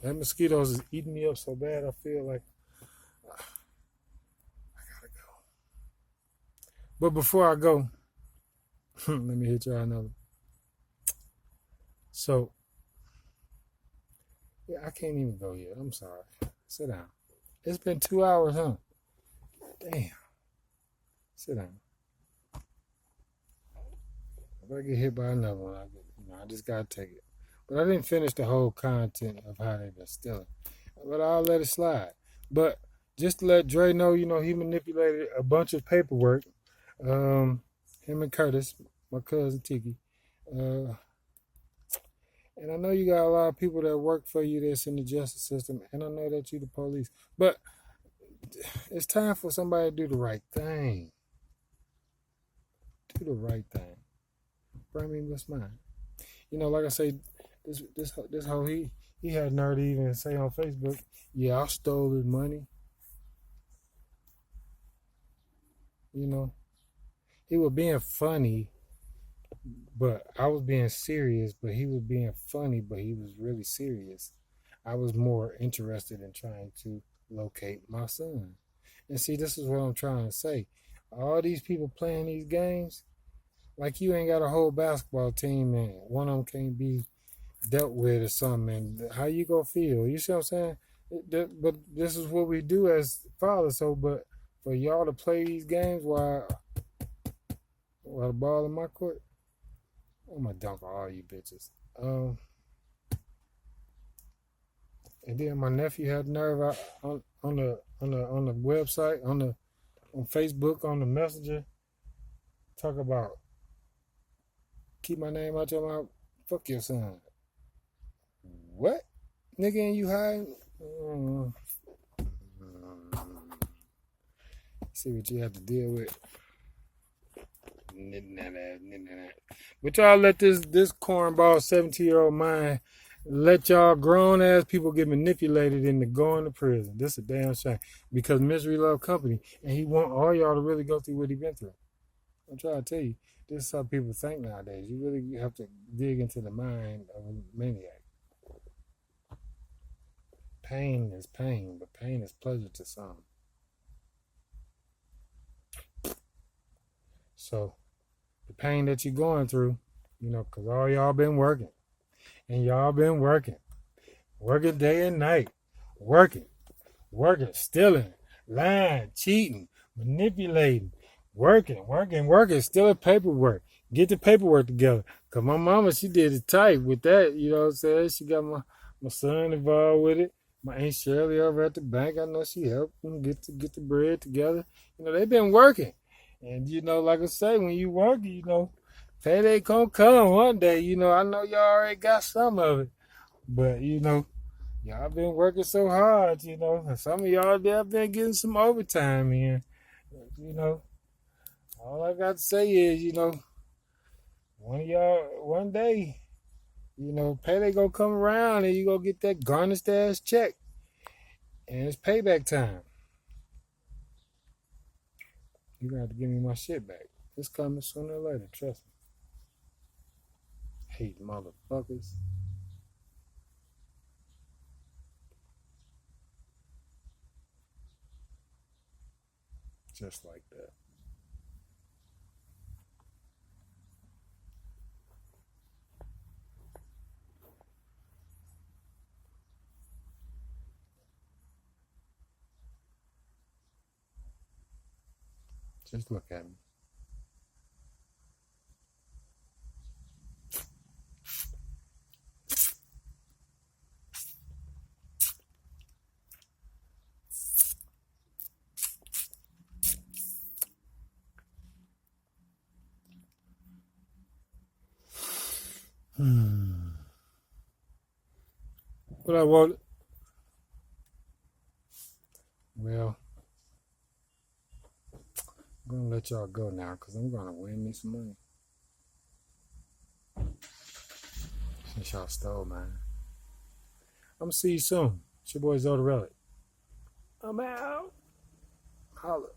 That mosquitoes is eating me up so bad, I feel like I gotta go. But before I go, let me hit y'all another. So, yeah, I can't even go yet. I'm sorry. Sit down. It's been 2 hours, huh? Damn. Sit down. If I get hit by another one, I just gotta take it. But I didn't finish the whole content of how they've been stealing. But I'll let it slide. But just to let Dre know, he manipulated a bunch of paperwork. Him and Curtis, my cousin Tiki. And I know you got a lot of people that work for you that's in the justice system. And I know that you the police. But it's time for somebody to do the right thing. Do the right thing. Bring me what's mine. Like I say, this whole he had nerve to even say on Facebook, yeah, I stole his money. He was being funny, but I was being serious, but he was being funny, but he was really serious. I was more interested in trying to locate my son. And see, this is what I'm trying to say. All these people playing these games, like you ain't got a whole basketball team and one of them can't be dealt with or something, and how you gonna feel? You see what I'm saying? But this is what we do as fathers. So, but for y'all to play these games while the ball in my court, I'm gonna dunk all you bitches. And then my nephew had nerve out on the website, on Facebook, on the messenger, talk about keep my name out your mouth. Fuck your son. What? Nigga, ain't you high? See what you have to deal with. But y'all let this cornball 17-year-old mind Let y'all grown ass people get manipulated into going to prison. This is a damn shame. Because misery love company, and he want all y'all to really go through what he been through. I'm trying to tell you, this is how people think nowadays. You really have to dig into the mind of a maniac. Pain is pain, but pain is pleasure to some. So the pain that you're going through, because all y'all been working, and y'all been working day and night, working, stealing, lying, cheating, manipulating, working, stealing paperwork. Get the paperwork together. Because my mama, she did it tight with that, you know what I'm saying? She got my son involved with it. My Aunt Shirley over at the bank, I know she helped them get the bread together. They've been working. And, like I say, when you work, payday gonna come one day. I know y'all already got some of it. But, y'all been working so hard, and some of y'all there been getting some overtime in. All I got to say is, one of y'all, one day, payday gonna come around and you gonna get that garnished ass check. And it's payback time. You gonna have to give me my shit back. It's coming sooner or later, trust me. Hate motherfuckers. Just like that. Just look at me. What I want. Well, I'm gonna let y'all go now because I'm gonna win me some money. Since y'all stole mine. I'm gonna see you soon. It's your boy Zoda Relic. I'm out. Holla.